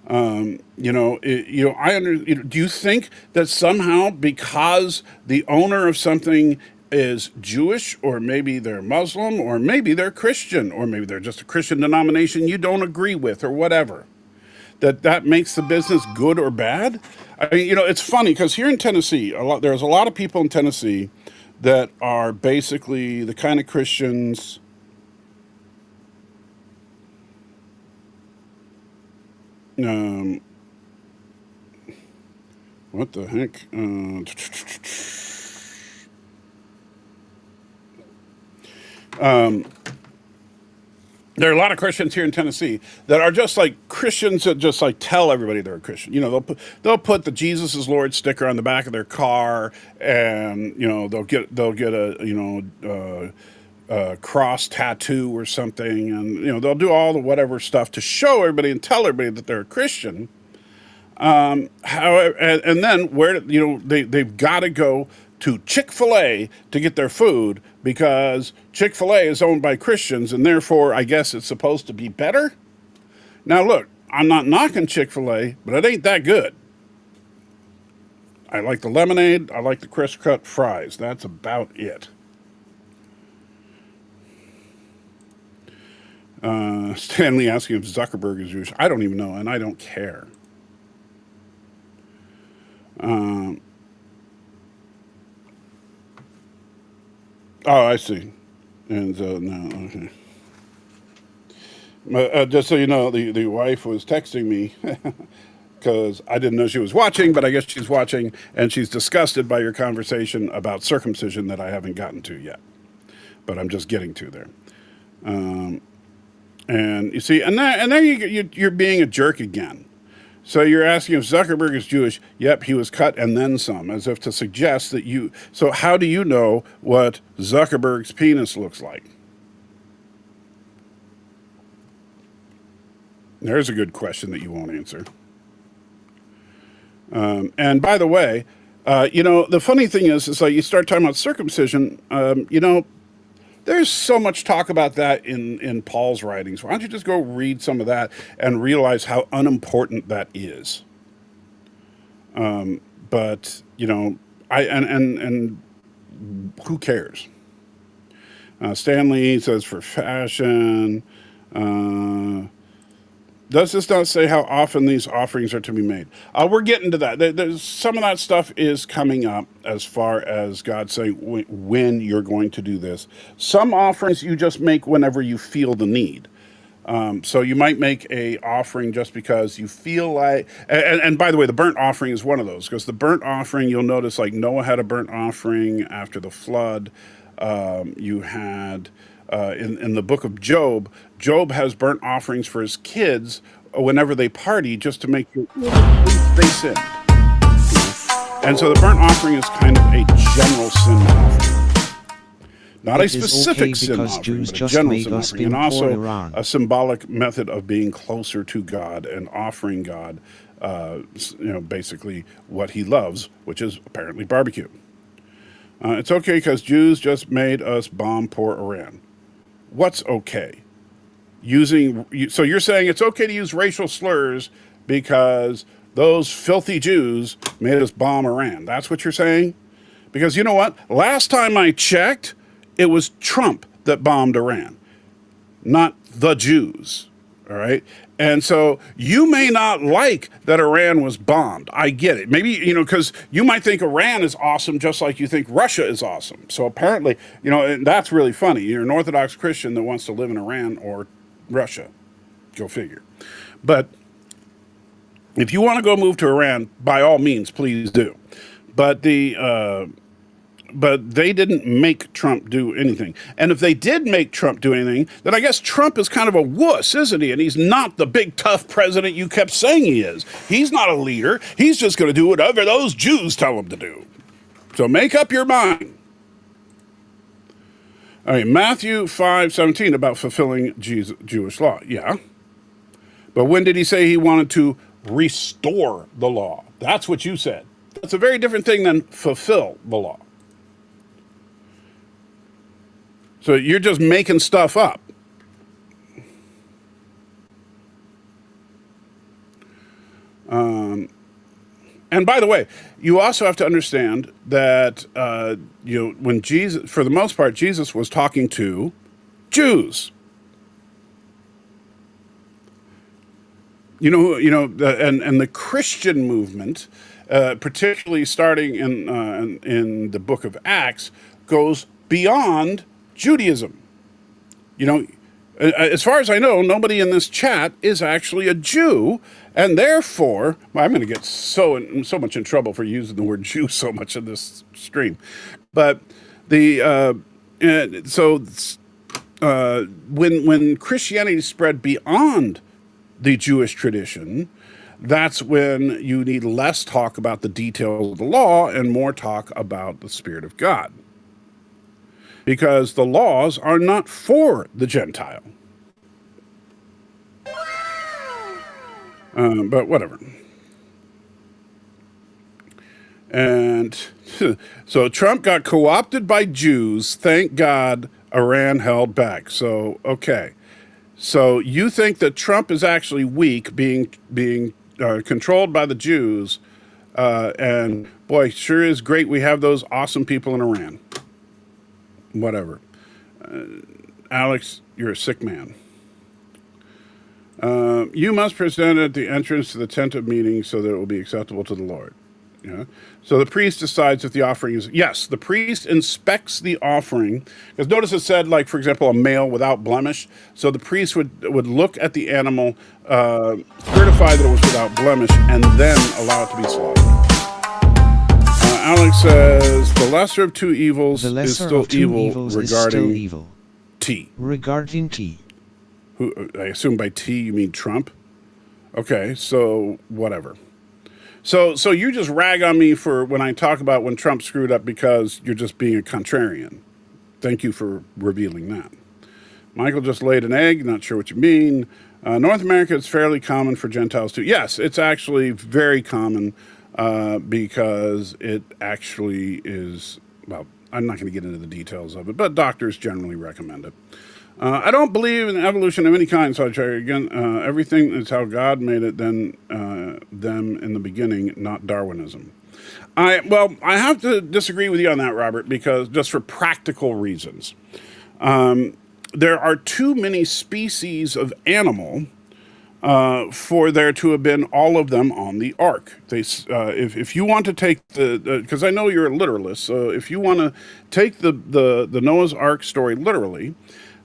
Do you think that somehow because the owner of something is Jewish, or maybe they're Muslim, or maybe they're Christian, or maybe they're just a Christian denomination you don't agree with, or whatever, that makes the business good or bad? I mean, it's funny because here in Tennessee, there's a lot of people in Tennessee that are basically the kind of Christians what the heck? There are a lot of Christians here in Tennessee that are just like Christians that just tell everybody they're a Christian. They'll put the Jesus is Lord sticker on the back of their car, and they'll get a cross tattoo or something, and they'll do all the whatever stuff to show everybody and tell everybody that they're a Christian. However, and then they've got to go to Chick-fil-A to get their food, because Chick-fil-A is owned by Christians, and therefore I guess it's supposed to be better. Now look, I'm not knocking Chick-fil-A, but it ain't that good. I like the lemonade. I like the crisp cut fries. That's about it. Stanley asking if Zuckerberg is Jewish. I don't even know, and I don't care. Oh, I see. And no, okay. Just so you know, the wife was texting me because I didn't know she was watching, but I guess she's watching, and she's disgusted by your conversation about circumcision that I haven't gotten to yet, but I'm just getting to there. And you see, and there you're being a jerk again. So you're asking if Zuckerberg is Jewish. Yep, he was cut and then some, as if to suggest that you. So how do you know what Zuckerberg's penis looks like? There's a good question that you won't answer. And by the way, the funny thing is like you start talking about circumcision, there's so much talk about that in Paul's writings. Why don't you just go read some of that and realize how unimportant that is? But and who cares? Stanley says for fashion. Does this not say how often these offerings are to be made? We're getting to that. There's some of that stuff is coming up as far as God saying when you're going to do this. Some offerings you just make whenever you feel the need. So you might make a offering just because you feel like, and by the way, the burnt offering is one of those, because the burnt offering, you'll notice like Noah had a burnt offering after the flood. You had in the book of Job has burnt offerings for his kids whenever they party, just to make sure they sin. And so the burnt offering is kind of a general sin offering. Not a specific sin offering, but a general sin offering. And also a symbolic method of being closer to God and offering God, basically what he loves, which is apparently barbecue. It's okay because Jews just made us bomb poor Iran. What's okay? So you're saying it's okay to use racial slurs because those filthy Jews made us bomb Iran. That's what you're saying? Because you know what? Last time I checked, it was Trump that bombed Iran, not the Jews. All right. And so you may not like that Iran was bombed. I get it. Maybe, because you might think Iran is awesome just like you think Russia is awesome. So apparently, and that's really funny. You're an Orthodox Christian that wants to live in Iran or Russia. Go figure. But if you want to go move to Iran, by all means, please do. But but they didn't make Trump do anything. And if they did make Trump do anything, then I guess Trump is kind of a wuss, isn't he? And he's not the big, tough president you kept saying he is. He's not a leader. He's just going to do whatever those Jews tell him to do. So make up your mind. All right, Matthew 5:17 about fulfilling Jewish law. Yeah. But when did he say he wanted to restore the law? That's what you said. That's a very different thing than fulfill the law. So you're just making stuff up. And by the way, you also have to understand that when Jesus, for the most part, Jesus was talking to Jews. And the Christian movement, particularly starting in the book of Acts, goes beyond Judaism. As far as I know, nobody in this chat is actually a Jew, and therefore, I'm going to get so much in trouble for using the word Jew so much in this stream. But when Christianity spread beyond the Jewish tradition, that's when you need less talk about the details of the law and more talk about the Spirit of God. Because the laws are not for the Gentile. But whatever. And so Trump got co-opted by Jews. Thank God Iran held back. So, okay. So you think that Trump is actually weak, being controlled by the Jews, and boy, sure is great. We have those awesome people in Iran. Whatever, Alex, you're a sick man. You must present at the entrance to the tent of meeting so that it will be acceptable to the Lord. Yeah. So the priest decides if the offering is, yes, the priest inspects the offering. Because notice it said, like, for example, a male without blemish. So the priest would look at the animal, certify that it was without blemish, and then allow it to be slaughtered. Alex says, the lesser of two evils The is lesser still of two evil evils is regarding still evil. T. Regarding T. Who, I assume by T you mean Trump? Okay, so whatever. So you just rag on me for when I talk about when Trump screwed up because you're just being a contrarian. Thank you for revealing that. Michael just laid an egg, not sure what you mean. North America is fairly common for Gentiles too. Yes, it's actually very common because it actually is, well, I'm not going to get into the details of it, but doctors generally recommend it. I don't believe in evolution of any kind, so I try again. Everything is how God made it, then them in the beginning, not Darwinism. I have to disagree with you on that, Robert, because just for practical reasons. There are too many species of animal for there to have been all of them on the ark. If you want to take because I know you're a literalist, so if you want to take the Noah's Ark story literally,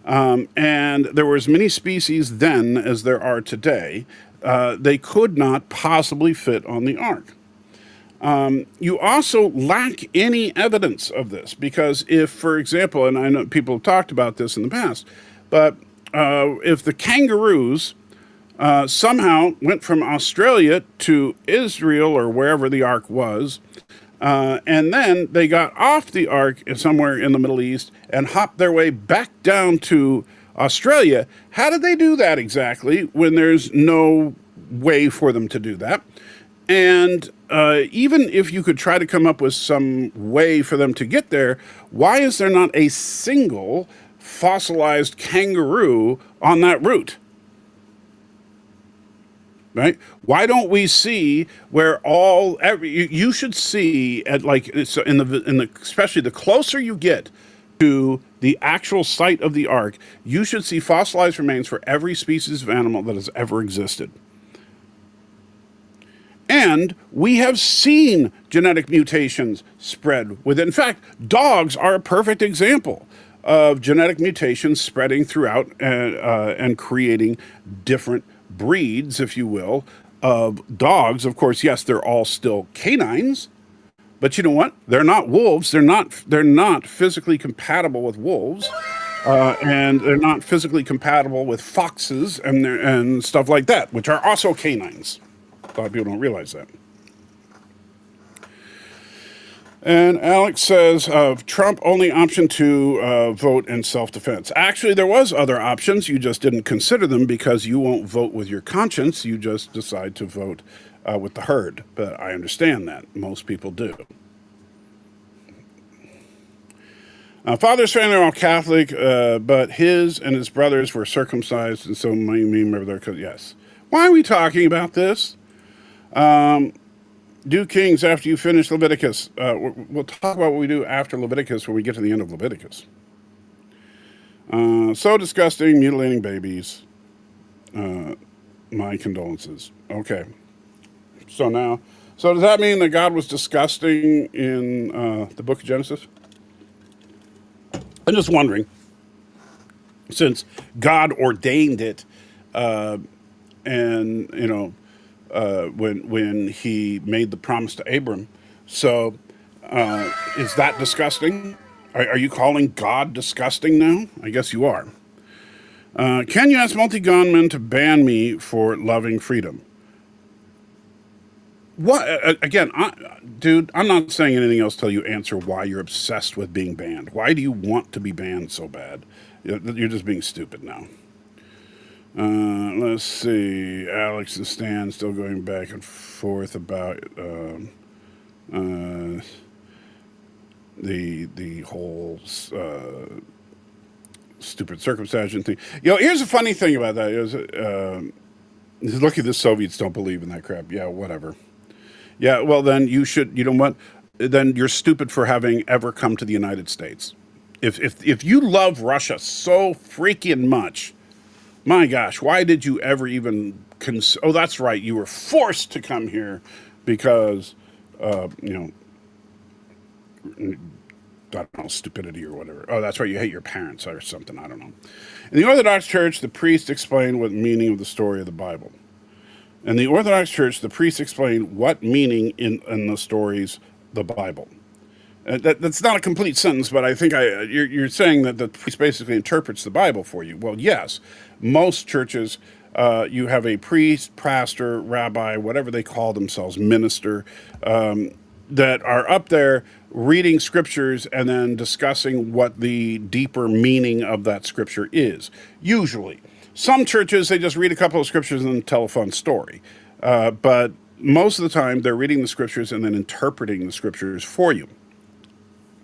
and there were as many species then as there are today, they could not possibly fit on the ark. You also lack any evidence of this because if, for example, and I know people have talked about this in the past, but if the kangaroos somehow went from Australia to Israel or wherever the ark was, and then they got off the ark somewhere in the Middle East and hopped their way back down to Australia. How did they do that exactly when there's no way for them to do that? And even if you could try to come up with some way for them to get there, why is there not a single fossilized kangaroo on that route? Right? Why don't we see where you should see at like in the especially the closer you get to the actual site of the ark, you should see fossilized remains for every species of animal that has ever existed. And we have seen genetic mutations spread within. In fact, dogs are a perfect example of genetic mutations spreading throughout and creating different breeds, if you will, of dogs. Of course, yes, they're all still canines, but you know what? They're not wolves. They're not physically compatible with wolves, and they're not physically compatible with foxes and stuff like that, which are also canines. A lot of people don't realize that. And Alex says, Trump only option to vote in self-defense. Actually, there was other options. You just didn't consider them because you won't vote with your conscience. You just decide to vote with the herd. But I understand that. Most people do. Father's family are all Catholic, but his and his brothers were circumcised, and so me remember their yes. Why are we talking about this? Do Kings after you finish Leviticus. We'll talk about what we do after Leviticus when we get to the end of Leviticus. So disgusting, mutilating babies. My condolences. Okay. So does that mean that God was disgusting in the book of Genesis? I'm just wondering, since God ordained it, and when he made the promise to Abram. So is that disgusting? Are you calling God disgusting now? I guess you are. Can you ask multi-gunmen to ban me for loving freedom? What again, dude, I'm not saying anything else till you answer why you're obsessed with being banned. Why do you want to be banned so bad? You're just being stupid now. Let's see. Alex and Stan still going back and forth about The whole stupid circumcision thing. Here's a funny thing about that is, look at the Soviets don't believe in that crap. Yeah, whatever. Yeah, well then you should. You know what? Then you're stupid for having ever come to the United States. If you love Russia so freaking much, my gosh, why did you ever even oh, that's right, you were forced to come here because, you know, I don't know, stupidity or whatever. Oh, that's right, you hate your parents or something, I don't know. In the Orthodox Church, the priest explained what meaning of the story of the Bible. In the Orthodox Church, the priest explained what meaning in the stories, the Bible. That's not a complete sentence, but I think you're saying that the priest basically interprets the Bible for you. Well, yes. Most churches, you have a priest, pastor, rabbi, whatever they call themselves, minister, that are up there reading scriptures and then discussing what the deeper meaning of that scripture is. Usually. Some churches, they just read a couple of scriptures and tell a fun story. But most of the time, they're reading the scriptures and then interpreting the scriptures for you.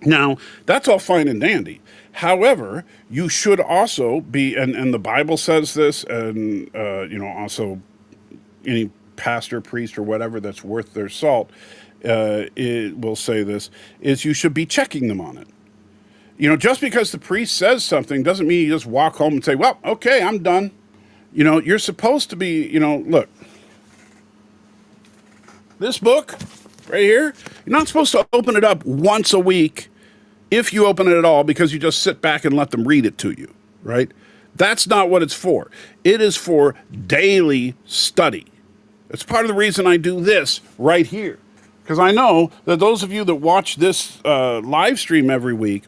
Now, that's all fine and dandy. However, you should also be, and the Bible says this, and, also any pastor, priest, or whatever that's worth their salt, it will say this, is you should be checking them on it. Just because the priest says something doesn't mean you just walk home and say, well, okay, I'm done. You're supposed to be, look, this book right here, you're not supposed to open it up once a week if you open it at all because you just sit back and let them read it to you, right? That's not what it's for. It is for daily study. It's part of the reason I do this right here. Because I know that those of you that watch this live stream every week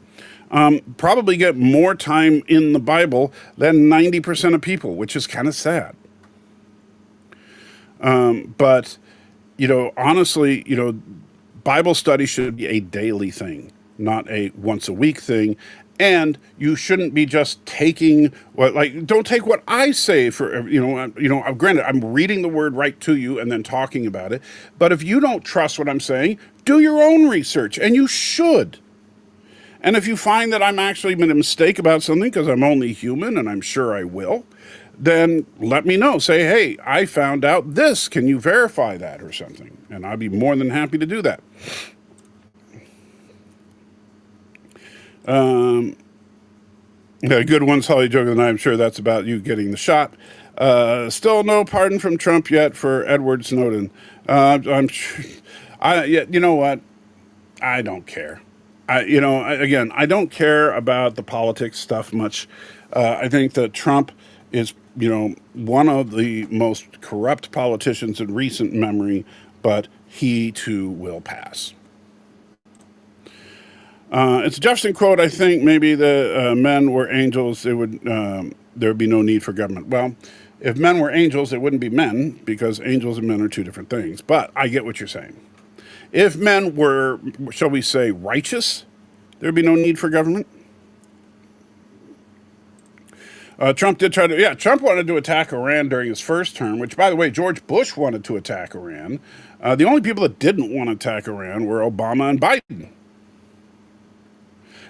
probably get more time in the Bible than 90% of people, which is kind of sad. But, honestly, Bible study should be a daily thing, not a once a week thing. And you shouldn't be just taking don't take what I say for, granted, I'm reading the word right to you and then talking about it. But if you don't trust what I'm saying, do your own research, and you should. And if you find that I'm actually made a mistake about something, because I'm only human and I'm sure I will, then let me know. Say, hey, I found out this. Can you verify that or something? And I'd be more than happy to do that. A good one, Holly joking, and I'm sure that's about you getting the shot. Still no pardon from Trump yet for Edward Snowden. You know what? I don't care. I don't care about the politics stuff much. I think that Trump is, one of the most corrupt politicians in recent memory, but he too will pass. It's a Jefferson quote. I think maybe the men were angels. There would be no need for government. Well, if men were angels, it wouldn't be men because angels and men are two different things. But I get what you're saying. If men were, shall we say, righteous, there'd be no need for government. Trump did Trump wanted to attack Iran during his first term, which, by the way, George Bush wanted to attack Iran. The only people that didn't want to attack Iran were Obama and Biden.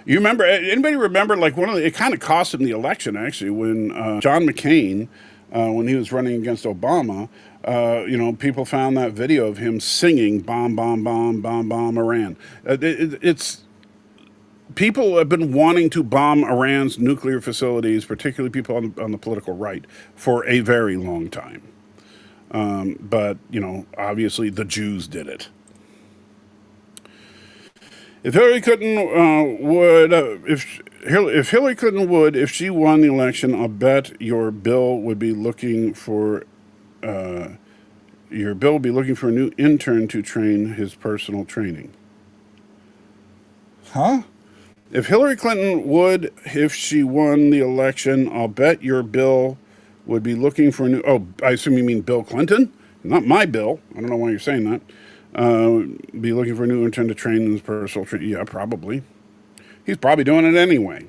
You remember, anybody remember, it kind of cost him the election, actually, when John McCain, when he was running against Obama, people found that video of him singing "Bomb, bomb, bomb, bomb, bomb Iran." People have been wanting to bomb Iran's nuclear facilities, particularly people on the political right, for a very long time. But obviously the Jews did it. If Hillary Clinton if she won the election, I'll bet your bill would be looking for a new intern to train his personal training. Huh? If Hillary Clinton if she won the election, I'll bet your bill would be looking for a new. Oh, I assume you mean Bill Clinton, not my bill. I don't know why you're saying that. Be looking for a new intern to train his personal training. Yeah, probably. He's probably doing it anyway.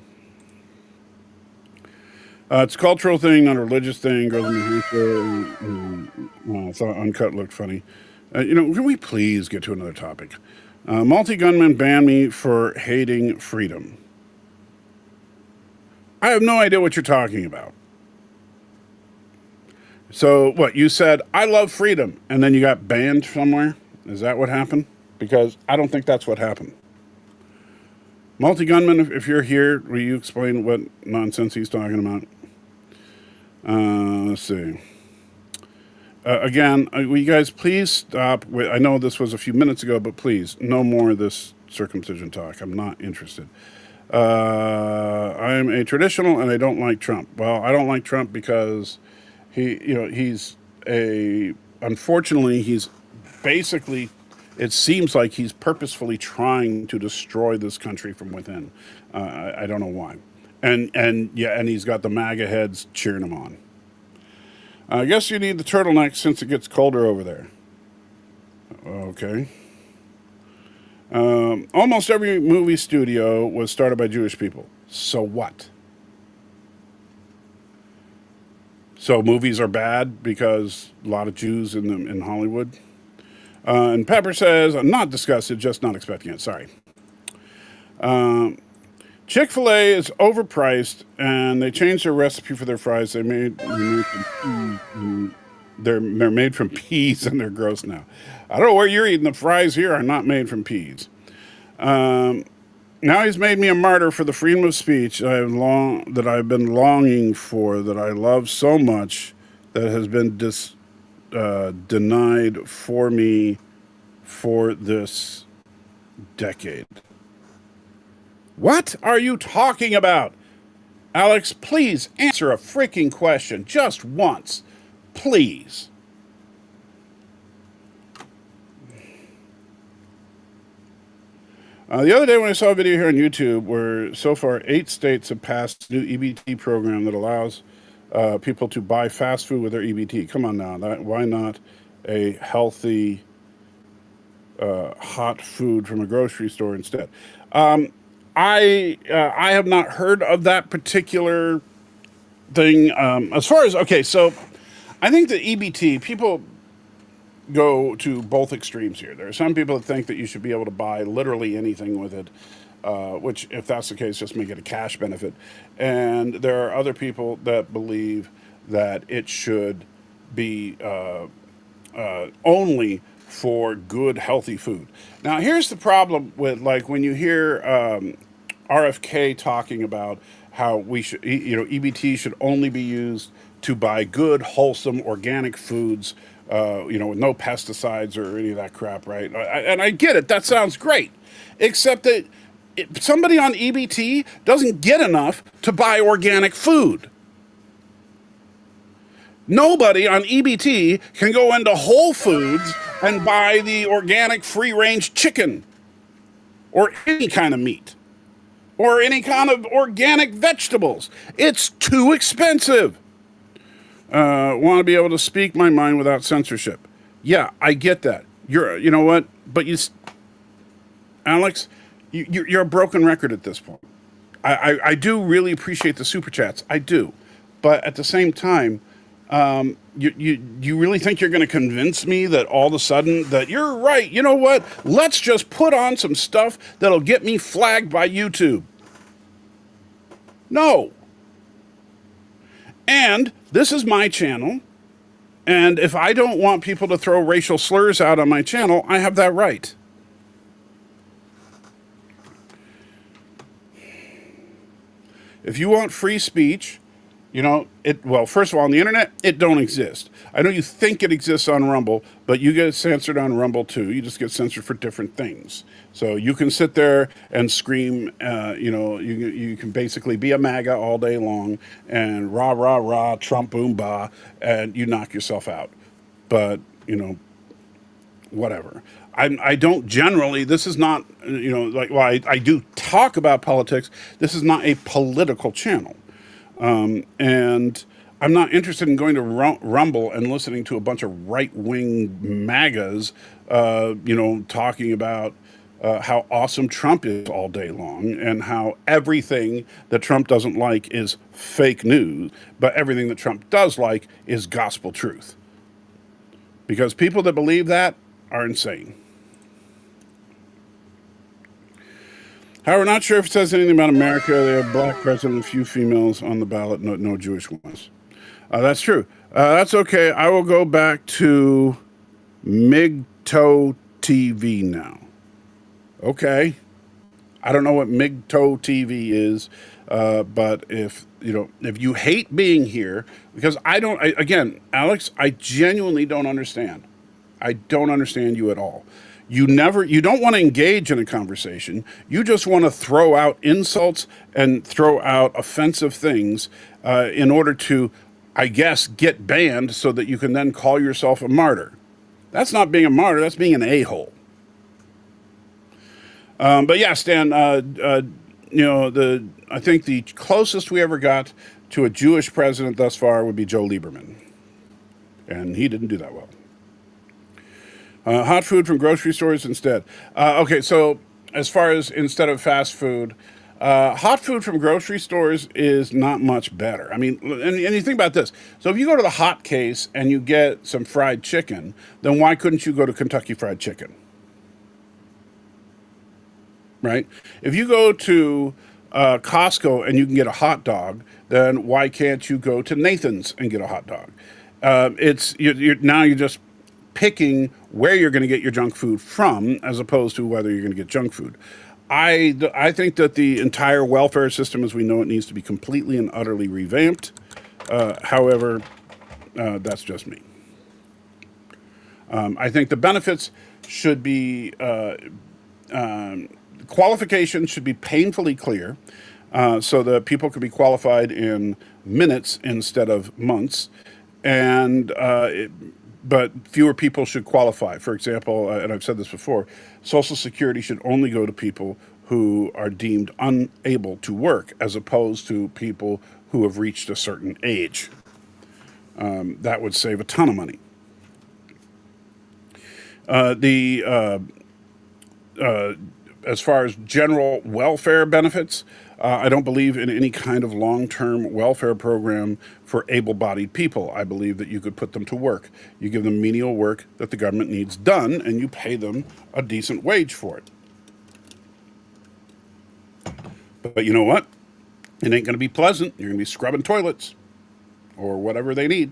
It's a cultural thing, not a religious thing. Girls in New Hampshire. I thought Uncut looked funny. Can we please get to another topic? Multi-gunman banned me for hating freedom. I have no idea what you're talking about. So what, you said, I love freedom, and then you got banned somewhere? Is that what happened? Because I don't think that's what happened. Multi-gunman, if you're here, will you explain what nonsense he's talking about? Let's see. Again, will you guys please stop? I know this was a few minutes ago, but please, no more of this circumcision talk. I'm not interested. I'm a traditional, and I don't like Trump. Well, I don't like Trump because unfortunately, he's basically, it seems like he's purposefully trying to destroy this country from within. I don't know why. And he's got the MAGA heads cheering him on. I guess you need the turtleneck since it gets colder over there. Okay. Almost every movie studio was started by Jewish people. So what? So movies are bad because a lot of Jews in Hollywood? And Pepper says, I'm not disgusted, just not expecting it. Sorry. Chick-fil-A is overpriced, and they changed their recipe for their fries. They're made from peas, and they're gross now. I don't know where you're eating. The fries here are not made from peas. Now he's made me a martyr for the freedom of speech that I've been longing for, that I love so much, that has been denied for me for this decade. What are you talking about? Alex, please answer a freaking question just once. Please. The other day when I saw a video here on YouTube where so far 8 states have passed a new EBT program that allows people to buy fast food with their EBT. Come on now. Why not a healthy hot food from a grocery store instead? I have not heard of that particular thing. So I think the EBT, people go to both extremes here. There are some people that think that you should be able to buy literally anything with it, which, if that's the case, just make it a cash benefit. And there are other people that believe that it should be only for good, healthy food. Now, here's the problem with, like, when you hear RFK talking about how we should, EBT should only be used to buy good, wholesome, organic foods, with no pesticides or any of that crap, right? And I get it. That sounds great. Except that somebody on EBT doesn't get enough to buy organic food. Nobody on EBT can go into Whole Foods and buy the organic free-range chicken or any kind of meat or any kind of organic vegetables. It's too expensive. Want to be able to speak my mind without censorship. Yeah, I get that. You know what? But Alex, you're a broken record at this point. I do really appreciate the super chats. I do. But at the same time, you really think you're going to convince me that all of a sudden that you're right? You know what? Let's just put on some stuff that'll get me flagged by YouTube. No. And this is my channel. And if I don't want people to throw racial slurs out on my channel, I have that right. If you want free speech, first of all, on the internet, it don't exist. I know you think it exists on Rumble, but you get censored on Rumble too. You just get censored for different things. So you can sit there and scream, you can basically be a MAGA all day long and rah, rah, rah, Trump, boom, bah, and you knock yourself out. But, whatever. I don't generally, this is not, I do talk about politics. This is not a political channel. And I'm not interested in going to Rumble and listening to a bunch of right-wing MAGAs, talking about how awesome Trump is all day long and how everything that Trump doesn't like is fake news, but everything that Trump does like is gospel truth. Because people that believe that are insane. However, not sure if it says anything about America. They have black president, a few females on the ballot, no Jewish ones. That's true. That's okay. I will go back to MGTOW TV now. Okay. I don't know what MGTOW TV is, but if you hate being here, because again, Alex, I genuinely don't understand. I don't understand you at all. You don't want to engage in a conversation. You just want to throw out insults and throw out offensive things in order to, I guess, get banned so that you can then call yourself a martyr. That's not being a martyr. That's being an a-hole. But yeah, Stan, I think the closest we ever got to a Jewish president thus far would be Joe Lieberman. And he didn't do that well. Hot food from grocery stores instead. Okay, so as far as instead of fast food, hot food from grocery stores is not much better. I mean, and you think about this. So if you go to the hot case and you get some fried chicken, then why couldn't you go to Kentucky Fried Chicken? Right? If you go to Costco and you can get a hot dog, then why can't you go to Nathan's and get a hot dog? You're just picking where you're going to get your junk food from, as opposed to whether you're going to get junk food. I think that the entire welfare system as we know it needs to be completely and utterly revamped. However, that's just me. I think the benefits should be qualifications should be painfully clear, so that people could be qualified in minutes instead of months, but fewer people should qualify. For example, and I've said this before, Social Security should only go to people who are deemed unable to work, as opposed to people who have reached a certain age. That would save a ton of money. As far as general welfare benefits, I don't believe in any kind of long-term welfare program for able-bodied people. I believe that you could put them to work. You give them menial work that the government needs done, and you pay them a decent wage for it. But you know what? It ain't going to be pleasant. You're going to be scrubbing toilets or whatever they need.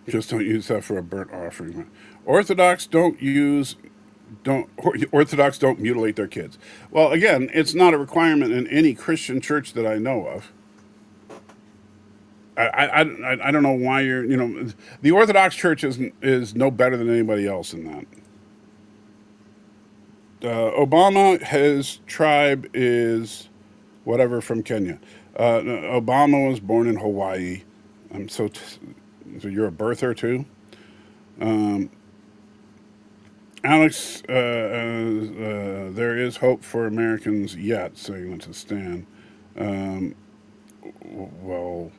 Just don't use that for a burnt offering. Orthodox don't mutilate their kids. Well, again, it's not a requirement in any Christian church that I know of. I don't know why the Orthodox Church is no better than anybody else in that. Obama, his tribe is whatever from Kenya. Obama was born in Hawaii. So you're a birther too? Alex, there is hope for Americans yet, saying to Stan. Well,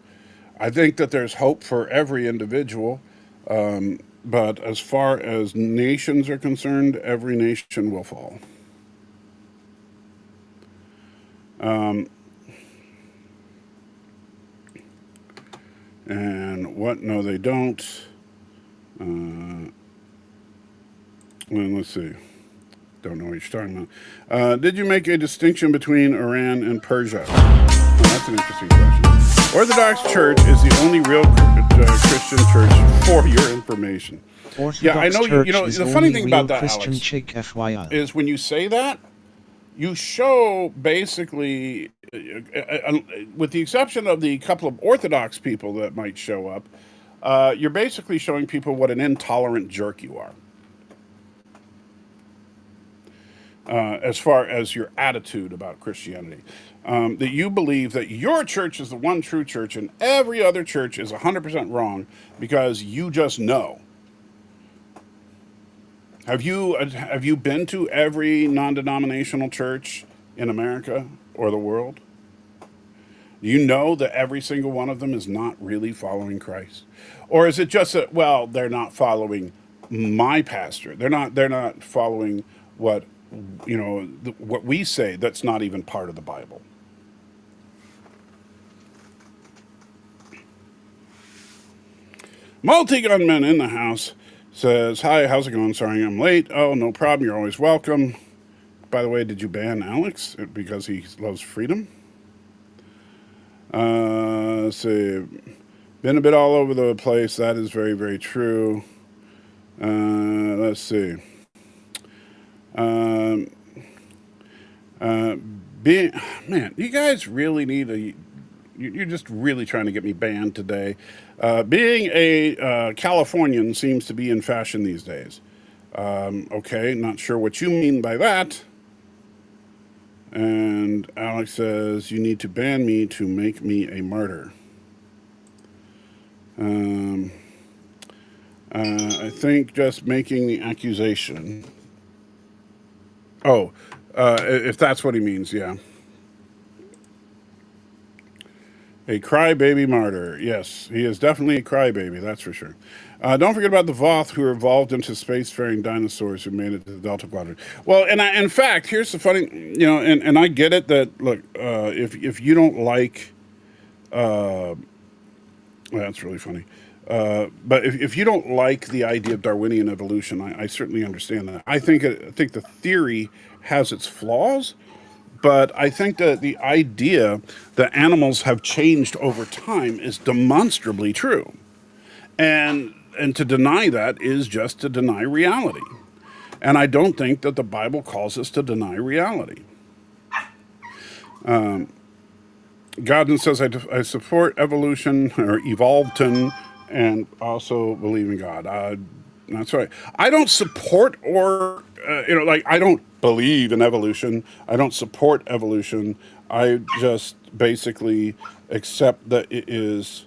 I think that there's hope for every individual, but as far as nations are concerned, every nation will fall. And what? No, they don't. Let's see. Don't know what you're talking about. Did you make a distinction between Iran and Persia? Oh, that's an interesting question. Orthodox Church is the only real Christian church, for your information. Orthodox yeah, I know. Church The funny thing about that, Christian Alex, chick, FYI. is when you say that, you show basically, with the exception of the couple of Orthodox people that might show up, you're basically showing people what an intolerant jerk you are. As far as your attitude about Christianity. That you believe that your church is the one true church and every other church is 100% wrong because you just know. Have you been to every non-denominational church in America or the world? You know that every single one of them is not really following Christ? Or is it just that, well, they're not following my pastor. They're not following what what we say that's not even part of the Bible. Multi-gunman in the house says, hi, how's it going? Sorry I'm late. Oh, no problem. You're always welcome. By the way, did you ban Alex because he loves freedom? Let's see. Been a bit all over the place. That is very, very true. Let's see. Being, man, you guys really need a. You're just really trying to get me banned today. Being a Californian seems to be in fashion these days. Okay, not sure what you mean by that. And Alex says, you need to ban me to make me a martyr. I think just making the accusation. Oh, if that's what he means, yeah. A crybaby martyr. Yes, he is definitely a crybaby, that's for sure. Don't forget about the Voth who evolved into spacefaring dinosaurs who made it to the Delta Quadrant. Well, and in fact, here's the funny, and I get it that, look, if you don't like, well, that's really funny. But if you don't like the idea of Darwinian evolution, I certainly understand that. I think the theory has its flaws, but I think that the idea that animals have changed over time is demonstrably true. And to deny that is just to deny reality. And I don't think that the Bible calls us to deny reality. Godden says, I support evolution or evolveton and also believe in God. That's right. I don't support or, I don't believe in evolution. I don't support evolution. I just basically accept that it is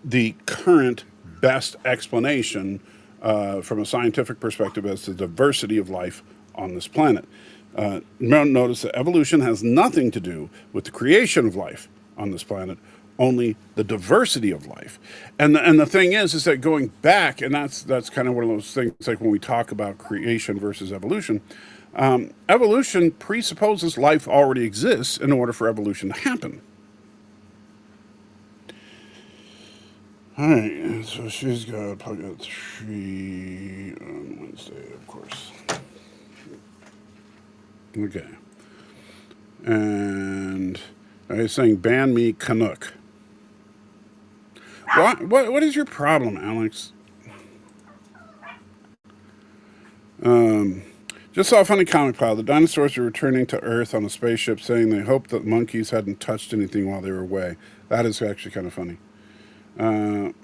the current best explanation from a scientific perspective as to the diversity of life on this planet. Notice that evolution has nothing to do with the creation of life on this planet, only the diversity of life. And the thing is that going back, and that's kind of one of those things, like when we talk about creation versus evolution, evolution presupposes life already exists in order for evolution to happen. All right, so she's got probably 3 on Wednesday, of course. Okay. And he's saying, ban me, Canuck. What is your problem, Alex? Just saw a funny comic pile. The dinosaurs are returning to Earth on a spaceship saying they hope that monkeys hadn't touched anything while they were away. That is actually kind of funny. They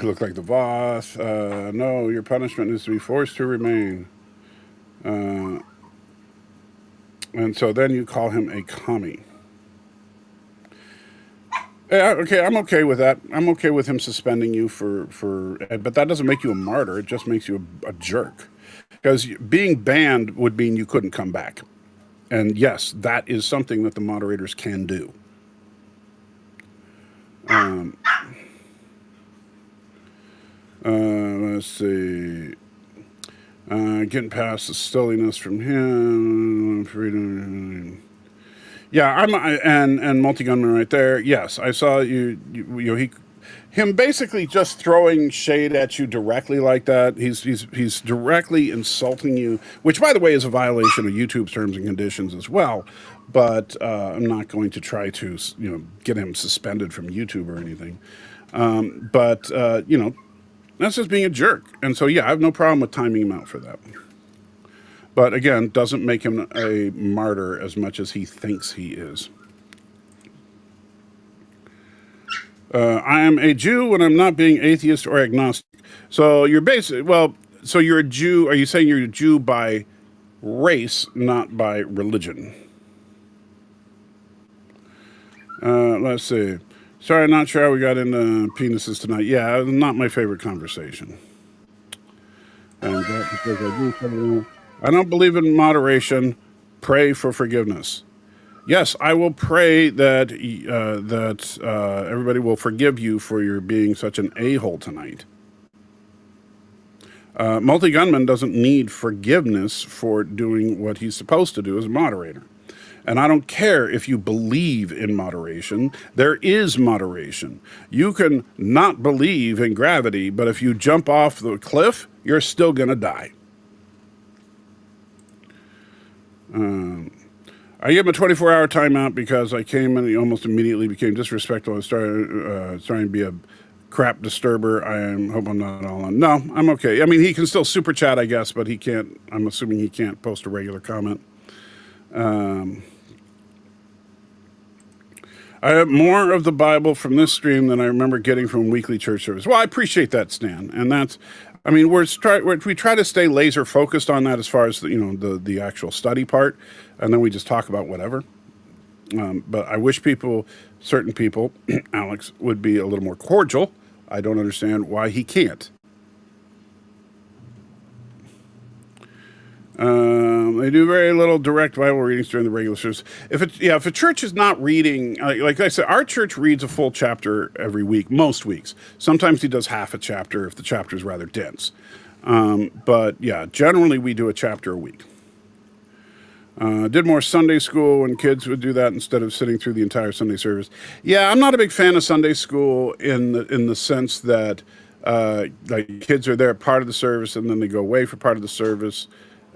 look like the Voth. No, your punishment is to be forced to remain. And so then you call him a commie. Yeah, okay, I'm okay with that. I'm okay with him suspending you but that doesn't make you a martyr. It just makes you a jerk. Because being banned would mean you couldn't come back. And yes, that is something that the moderators can do. Let's see. Getting past the silliness from him. Freedom. Yeah, and multi-gunman right there. Yes, I saw him basically just throwing shade at you directly like that. He's directly insulting you, which, by the way, is a violation of YouTube's terms and conditions as well. But I'm not going to try to get him suspended from YouTube or anything. But that's just being a jerk. And so yeah, I have no problem with timing him out for that. But again, doesn't make him a martyr as much as he thinks he is. I am a Jew when I'm not being atheist or agnostic. So you're so you're a Jew. Are you saying you're a Jew by race, not by religion? Let's see. Sorry, not sure how we got into penises tonight. Yeah, not my favorite conversation. And that because I don't believe in moderation. Pray for forgiveness. Yes, I will pray that everybody will forgive you for your being such an a-hole tonight. Multi-gunman doesn't need forgiveness for doing what he's supposed to do as a moderator. And I don't care if you believe in moderation. There is moderation. You can not believe in gravity, but if you jump off the cliff, you're still going to die. I gave him a 24-hour timeout because I came and he almost immediately became disrespectful and started trying to be a crap disturber. I hope I'm not all on. No, I'm okay. I mean, he can still super chat, I guess, but he can't. I'm assuming he can't post a regular comment. I have more of the Bible from this stream than I remember getting from weekly church service. Well, I appreciate that, Stan, and that's. I mean, we try to stay laser focused on that as far as the actual study part, and then we just talk about whatever. But I wish certain people, Alex, would be a little more cordial. I don't understand why he can't. They do very little direct Bible readings during the regular service. If a church is not reading, like I said, our church reads a full chapter every week, most weeks. Sometimes he does half a chapter if the chapter is rather dense. But yeah, generally we do a chapter a week. Did more Sunday school when kids would do that instead of sitting through the entire Sunday service. Yeah, I'm not a big fan of Sunday school in the sense that like kids are there part of the service and then they go away for part of the service.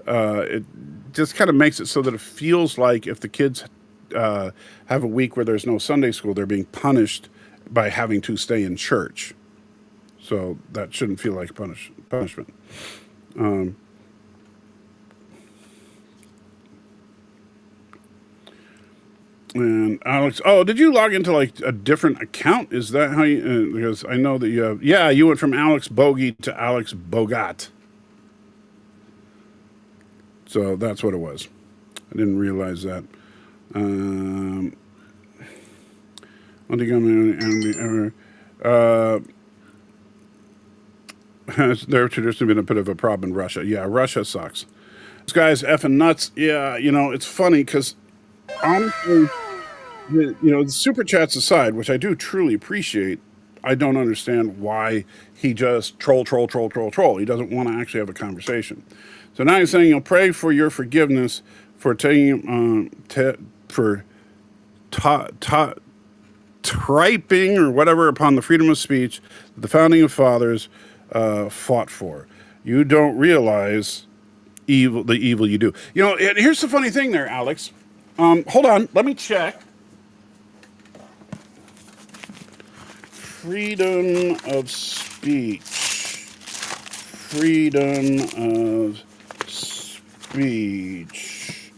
It just kind of makes it so that it feels like if the kids have a week where there's no Sunday school, they're being punished by having to stay in church. So that shouldn't feel like punishment. And Alex, did you log into like a different account? Is that how you, because I know that you have, yeah, you went from Alex Bogey to Alex Bogat. So that's what it was. I didn't realize that. There traditionally been a bit of a problem in Russia. Yeah, Russia sucks. This guy's effing nuts. Yeah, it's funny because honestly, the super chats aside, which I do truly appreciate, I don't understand why he just troll. He doesn't want to actually have a conversation. So now he's saying you'll pray for your forgiveness for taking triping or whatever upon the freedom of speech that the founding fathers fought for. You don't realize the evil you do. And here's the funny thing there, Alex. Hold on, let me check. Freedom of speech. Freedom of speech.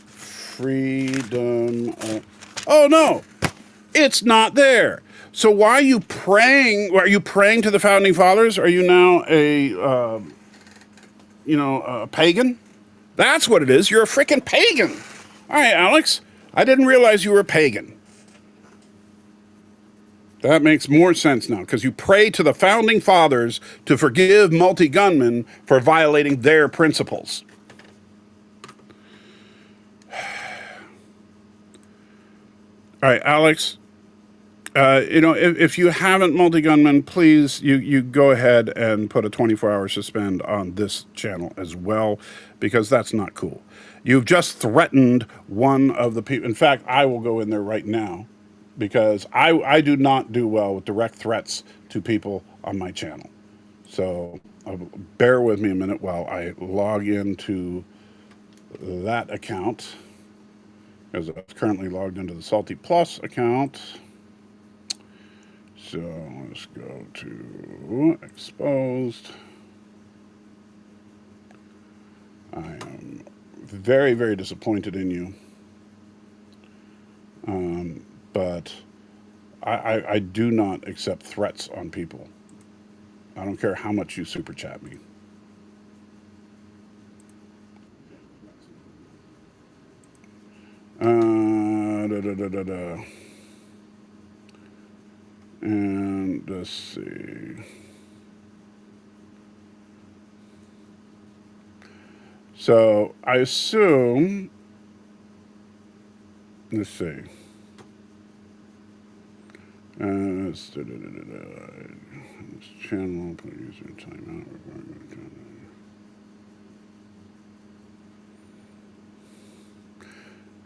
Freedom of... Oh, no. It's not there. So why are you praying? Are you praying to the founding fathers? Are you now a pagan? That's what it is. You're a freaking pagan. All right, Alex. I didn't realize you were a pagan. That makes more sense now, because you pray to the founding fathers to forgive multi-gunmen for violating their principles. All right, Alex. If you haven't multi-gunmen, please, you go ahead and put a 24-hour suspend on this channel as well, because that's not cool. You've just threatened one of the people. In fact, I will go in there right now, because I do not do well with direct threats to people on my channel. So bear with me a minute while I log into that account, because I'm currently logged into the Salty Plus account. So let's go to exposed. I am very, very disappointed in you. But I do not accept threats on people. I don't care how much you super chat me. And let's see. So I assume, let's see. This channel, put user timeout.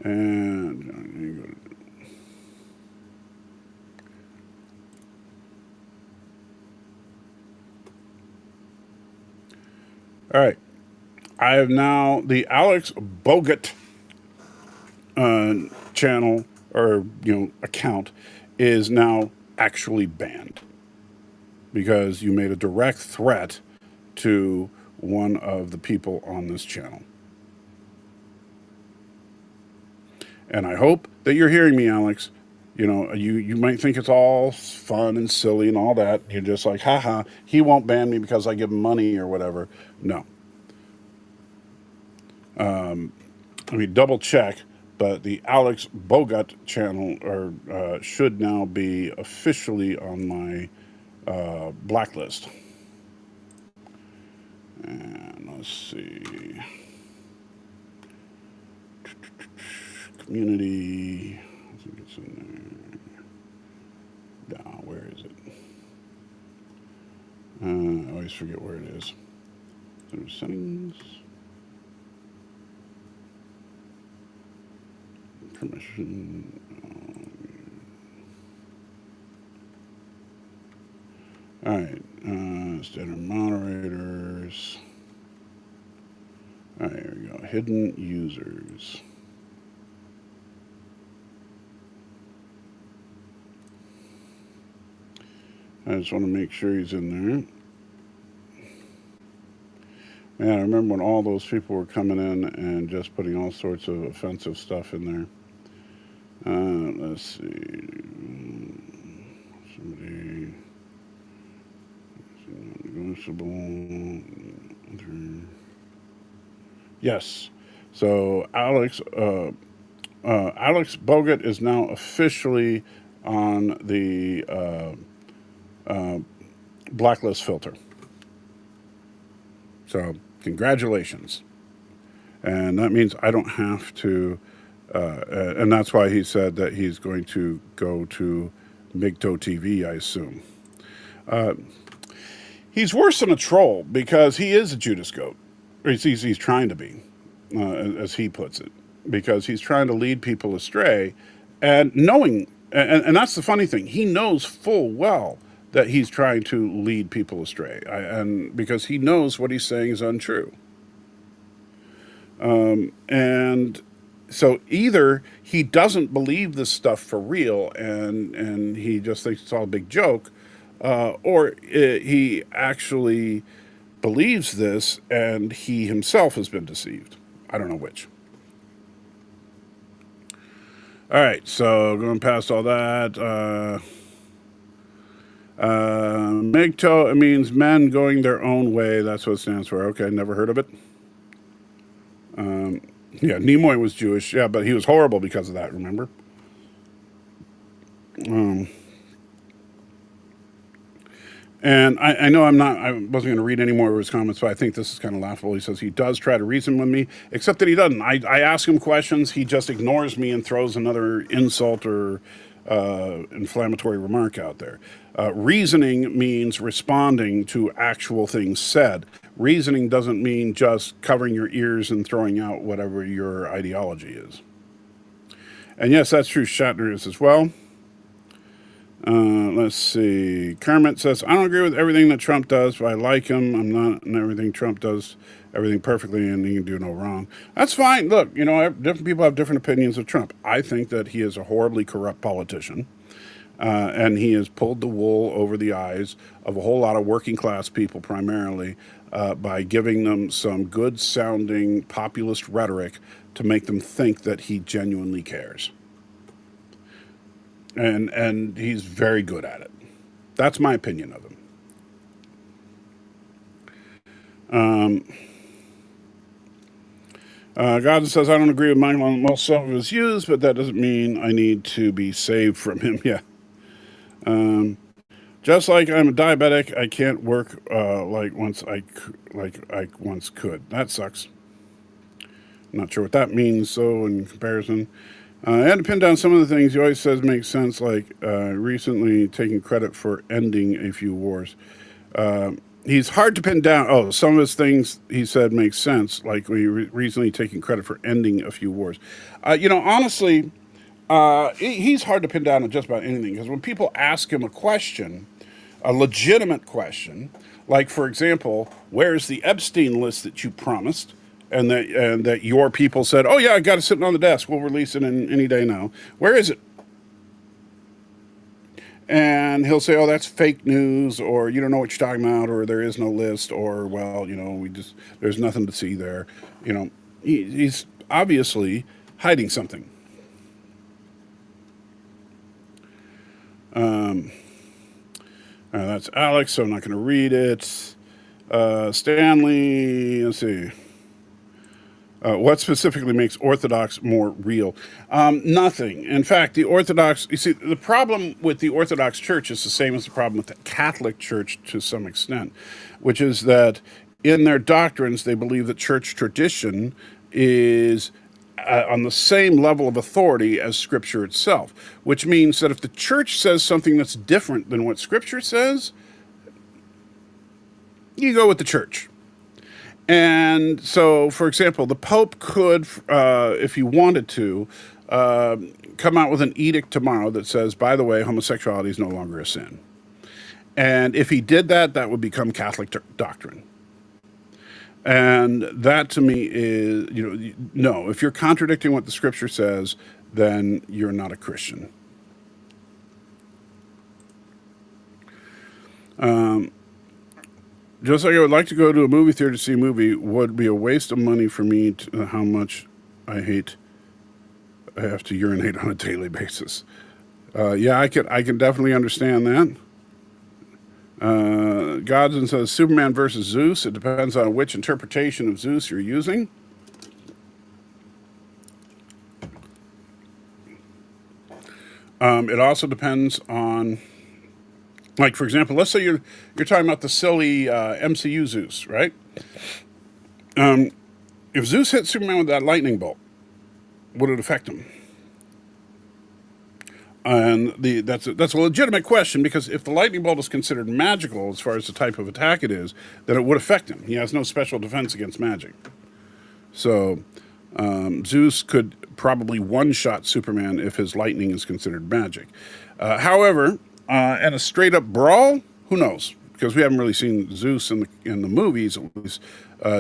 And All right. I have now the Alex Bogut channel or account is now actually banned because you made a direct threat to one of the people on this channel. And I hope that you're hearing me, Alex. You might think it's all fun and silly and all that. You're just like, haha, he won't ban me because I give him money or whatever. No. Let me double check, but the Alex Bogut channel should now be officially on my blacklist. And let's see. Community. I think it's in there. No, where is it? I always forget where it is. There's settings. Permission. All right. Standard moderators. All right, here we go. Hidden users. I just want to make sure he's in there. Man, I remember when all those people were coming in and just putting all sorts of offensive stuff in there. Let's see. Somebody. Negotiable. Yes. So Alex Bogut is now officially on the blacklist filter. So congratulations. And that means I don't have to, and that's why he said that he's going to go to Migto TV, I assume. He's worse than a troll because he is a Judas goat. Or he's trying to be, as he puts it, because he's trying to lead people astray, and and that's the funny thing. He knows full well that he's trying to lead people astray, and because he knows what he's saying is untrue. And so either he doesn't believe this stuff for real, and he just thinks it's all a big joke, or he actually believes this and he himself has been deceived. I don't know which. All right, so going past all that, Megto, it means men going their own way. That's what it stands for. Okay, never heard of it. Yeah, Nimoy was Jewish. Yeah, but he was horrible because of that, remember? And I know I wasn't going to read any more of his comments, but I think this is kind of laughable. He says he does try to reason with me, except that he doesn't. I ask him questions, he just ignores me and throws another insult or inflammatory remark out there. Reasoning means responding to actual things said. Reasoning doesn't mean just covering your ears and throwing out whatever your ideology is. And yes, that's true. Shatner is as well. Let's see. Kermit says, I don't agree with everything that Trump does, but I like him. I'm not in everything Trump does, everything perfectly, and he can do no wrong. That's fine. Look, different people have different opinions of Trump. I think that he is a horribly corrupt politician, and he has pulled the wool over the eyes of a whole lot of working class people primarily by giving them some good-sounding populist rhetoric to make them think that he genuinely cares. And he's very good at it. That's my opinion of him. God says, I don't agree with Michael on most of his views, but that doesn't mean I need to be saved from him. Yeah. Just like I'm a diabetic, I can't work like I once could. That sucks. I'm not sure what that means, so in comparison. I had to pin down some of the things he always says make sense, like recently taking credit for ending a few wars. He's hard to pin down. Oh, some of his things he said make sense, like recently taking credit for ending a few wars. Honestly, He's hard to pin down on just about anything, because when people ask him a question, a legitimate question, like, for example, where's the Epstein list that you promised? And that your people said, oh, yeah, I got it sitting on the desk. We'll release it in any day now. Where is it? And he'll say, oh, that's fake news, or you don't know what you're talking about, or there is no list, or, well, there's nothing to see there. He's obviously hiding something. That's Alex, so I'm not going to read it. Stanley, let's see. What specifically makes Orthodox more real? Nothing. In fact, the Orthodox, you see, the problem with the Orthodox Church is the same as the problem with the Catholic Church to some extent, which is that in their doctrines, they believe that church tradition is on the same level of authority as Scripture itself, which means that if the church says something that's different than what Scripture says, you go with the church. And so, for example, the Pope could, if he wanted to, come out with an edict tomorrow that says, by the way, homosexuality is no longer a sin. And if he did that, that would become Catholic doctrine. And that to me is, no, if you're contradicting what the Scripture says, then you're not a Christian. Just like I would like to go to a movie theater to see a movie, would be a waste of money for me to how much I have to urinate on a daily basis. Yeah, I can definitely understand that. Godson says Superman versus Zeus. It depends on which interpretation of Zeus you're using. It also depends on, like, for example, let's say you're talking about the silly MCU Zeus, right? If Zeus hit Superman with that lightning bolt, would it affect him? And that's a legitimate question, because if the lightning bolt is considered magical as far as the type of attack it is, then it would affect him. He has no special defense against magic. So Zeus could probably one-shot Superman if his lightning is considered magic. However, in a straight-up brawl, who knows? Because we haven't really seen Zeus in the movies at least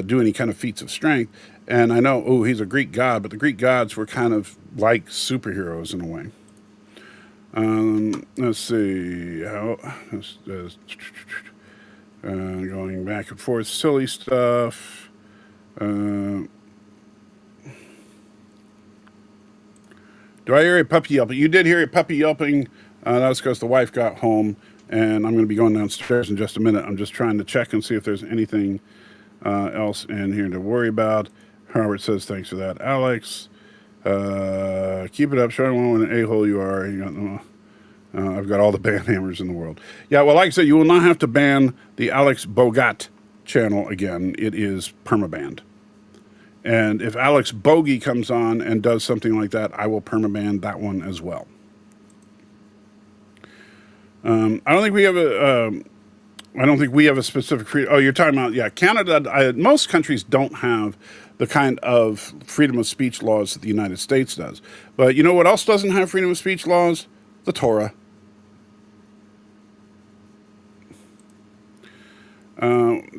do any kind of feats of strength. And I know, he's a Greek god, but the Greek gods were kind of like superheroes in a way. Let's see. Going back and forth, silly stuff. Do I hear a puppy yelping? You did hear a puppy yelping. That was because the wife got home, and I'm going to be going downstairs in just a minute. I'm just trying to check and see if there's anything else in here to worry about. Robert says, thanks for that, Alex. Keep it up. Show everyone what an a-hole you are. I've got all the ban hammers in the world. Yeah, well, like I said, you will not have to ban the Alex Bogat channel again. It is permabanned. And if Alex Bogey comes on and does something like that, I will permaban that one as well. I don't think we have a specific freedom. Oh, you're talking about, yeah, Canada. Most countries don't have the kind of freedom of speech laws that the United States does. But you know what else doesn't have freedom of speech laws? The Torah.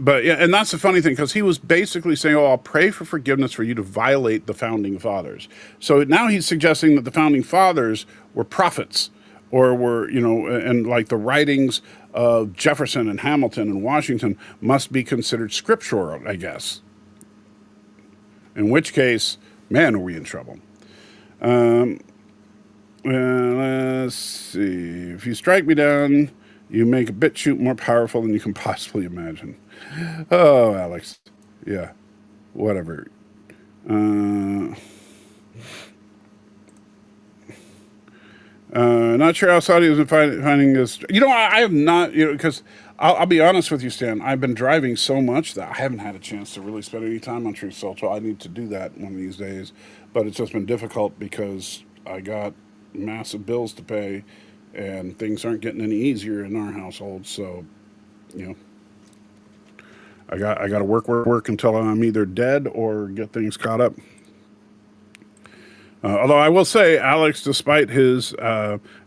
But yeah, and that's the funny thing, because he was basically saying, I'll pray for forgiveness for you to violate the founding fathers. So now he's suggesting that the founding fathers were prophets, or were, and like the writings of Jefferson and Hamilton and Washington must be considered scriptural, I guess. In which case, man, are we in trouble. Let's see. If you strike me down, you make a BitChute more powerful than you can possibly imagine. Oh, Alex. Yeah. Whatever. Not sure how Saudi is finding this. I have not, because I'll be honest with you, Stan. I've been driving so much that I haven't had a chance to really spend any time on Truth Social. I need to do that one of these days. But it's just been difficult because I got massive bills to pay, and things aren't getting any easier in our household. So, I got to work until I'm either dead or get things caught up. Although I will say, Alex, despite his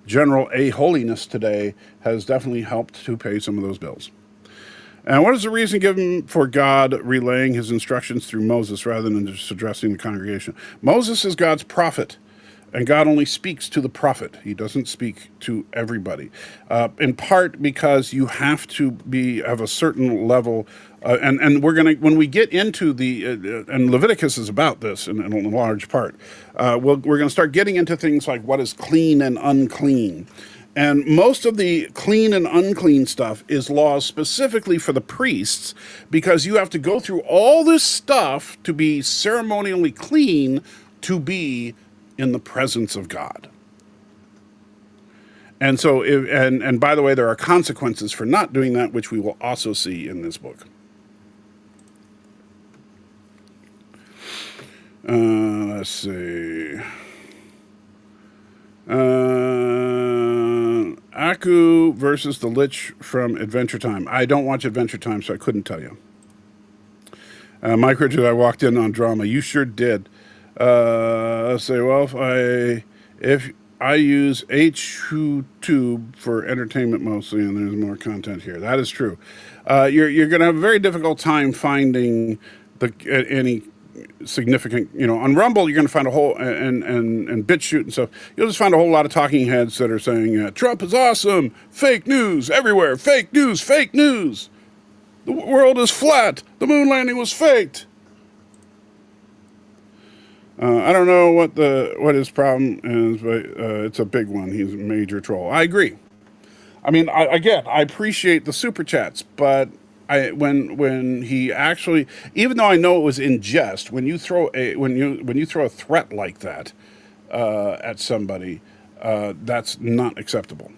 general a-holiness today, has definitely helped to pay some of those bills. And what is the reason given for God relaying his instructions through Moses rather than just addressing the congregation? Moses is God's prophet, and God only speaks to the prophet. He doesn't speak to everybody. In part because you have to have a certain level, and we're gonna, when we get into the and Leviticus is about this in a large part. We're going to start getting into things like what is clean and unclean. And most of the clean and unclean stuff is laws specifically for the priests, because you have to go through all this stuff to be ceremonially clean to be in the presence of God. And so, and by the way, there are consequences for not doing that, which we will also see in this book. Let's see. Aku versus the Lich from Adventure Time. I don't watch Adventure Time, so I couldn't tell you. Mike Richard, I walked in on drama. You sure did. Let's say, well, if I use HTube for entertainment mostly, and there's more content here. That is true. You're going to have a very difficult time finding any significant, on Rumble, you're going to find a whole, and BitChute and stuff, you'll just find a whole lot of talking heads that are saying, Trump is awesome, fake news everywhere, fake news, fake news. The world is flat. The moon landing was faked. I don't know what his problem is, but it's a big one. He's a major troll. I agree. I mean, I appreciate the super chats, but when he actually, even though I know it was in jest, when you throw a threat like that at somebody, that's not acceptable.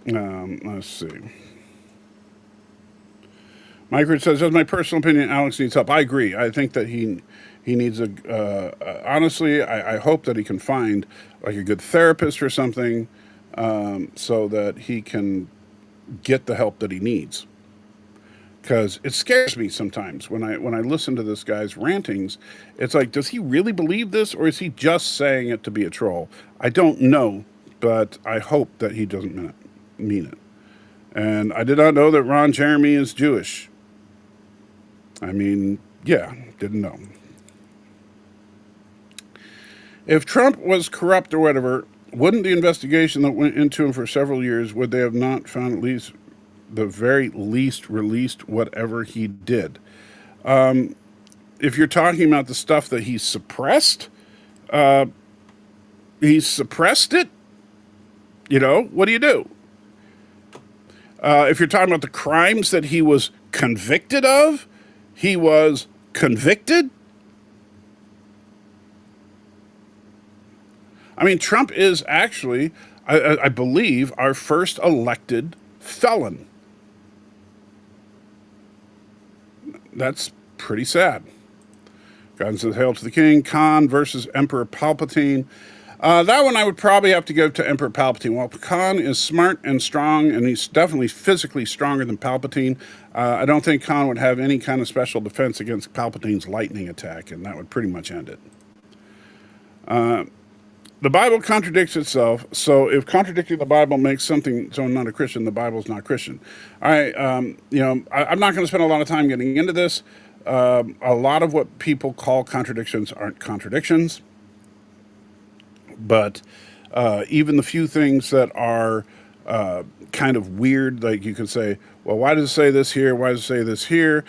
Let's see. Mike says, as my personal opinion, Alex needs help. I agree. I think that he needs honestly, I hope that he can find like a good therapist or something, so that he can get the help that he needs. Because it scares me sometimes when I listen to this guy's rantings. It's like, does he really believe this, or is he just saying it to be a troll? I don't know, but I hope that he doesn't mean it. And I did not know that Ron Jeremy is Jewish. I mean, yeah, didn't know. If Trump was corrupt or whatever, wouldn't the investigation that went into him for several years, would they have not found at least the very least released whatever he did? If you're talking about the stuff that he suppressed it. What do you do? If you're talking about the crimes that he was convicted of, he was convicted. I mean, Trump is actually, I believe, our first elected felon. That's pretty sad. God says, Hail to the King. Khan versus Emperor Palpatine. That one I would probably have to give to Emperor Palpatine. Well, Khan is smart and strong, and he's definitely physically stronger than Palpatine. I don't think Khan would have any kind of special defense against Palpatine's lightning attack, and that would pretty much end it. The Bible contradicts itself, so if contradicting the Bible makes something so I'm not a Christian, the Bible's not Christian. All right, I'm not going to spend a lot of time getting into this. A lot of what people call contradictions aren't contradictions, but even the few things that are kind of weird, like you could say, well, why does it say this here? Why does it say this here?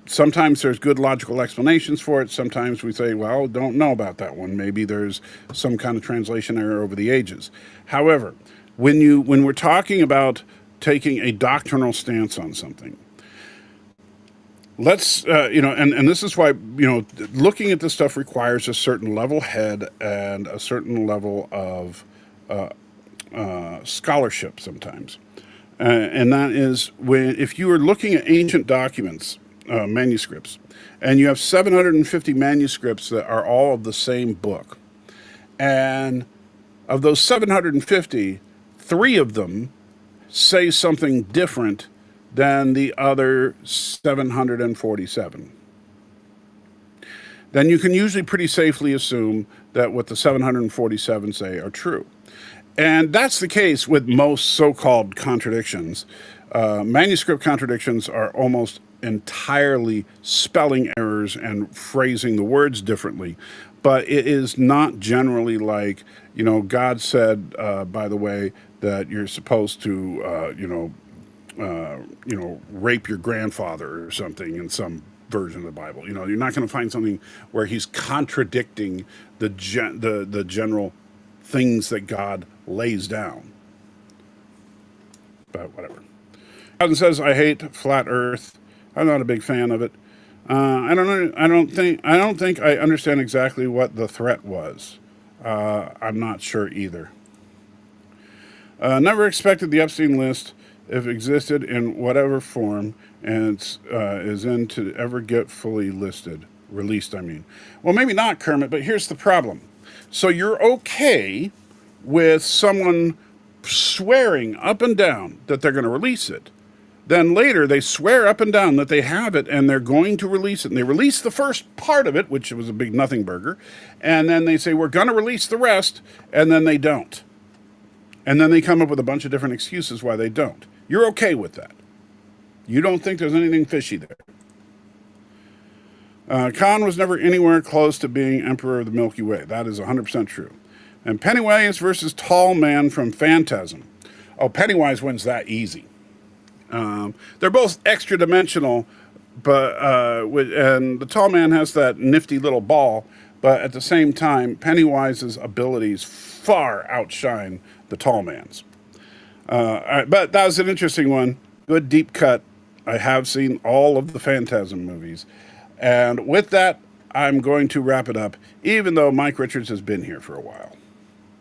Sometimes there's good logical explanations for it. Sometimes we say, well, don't know about that one. Maybe there's some kind of translation error over the ages. However, when we're talking about taking a doctrinal stance on something, let's, and this is why, looking at this stuff requires a certain level head and a certain level of scholarship sometimes. And that is if you are looking at ancient documents, manuscripts, and you have 750 manuscripts that are all of the same book. And of those 750, 3 of them say something different than the other 747. then you can usually pretty safely assume that what the 747 say are true. And that's the case with most so-called contradictions. Manuscript contradictions are almost entirely spelling errors and phrasing the words differently. But it is not generally like, God said, by the way, that you're supposed to, rape your grandfather or something in some version of the Bible. You're not going to find something where he's contradicting the general things that God lays down. But whatever. God says, I hate flat Earth. I'm not a big fan of it. I don't think I understand exactly what the threat was. I'm not sure either. Never expected the Epstein list, if it existed in whatever form, and is in to ever get fully released. Well, maybe not, Kermit. But here's the problem. So you're okay with someone swearing up and down that they're going to release it. Then later they swear up and down that they have it and they're going to release it. And they release the first part of it, which was a big nothing burger. And then they say, we're going to release the rest. And then they don't. And then they come up with a bunch of different excuses why they don't. You're okay with that. You don't think there's anything fishy there. Khan was never anywhere close to being Emperor of the Milky Way. That is 100% true. And Pennywise versus Tall Man from Phantasm. Oh, Pennywise wins that easy. They're both extra dimensional, but and the Tall Man has that nifty little ball, but at the same time, Pennywise's abilities far outshine the Tall Man's. But that was an interesting one. Good deep cut. I have seen all of the Phantasm movies. And with that, I'm going to wrap it up, even though Mike Richards has been here for a while.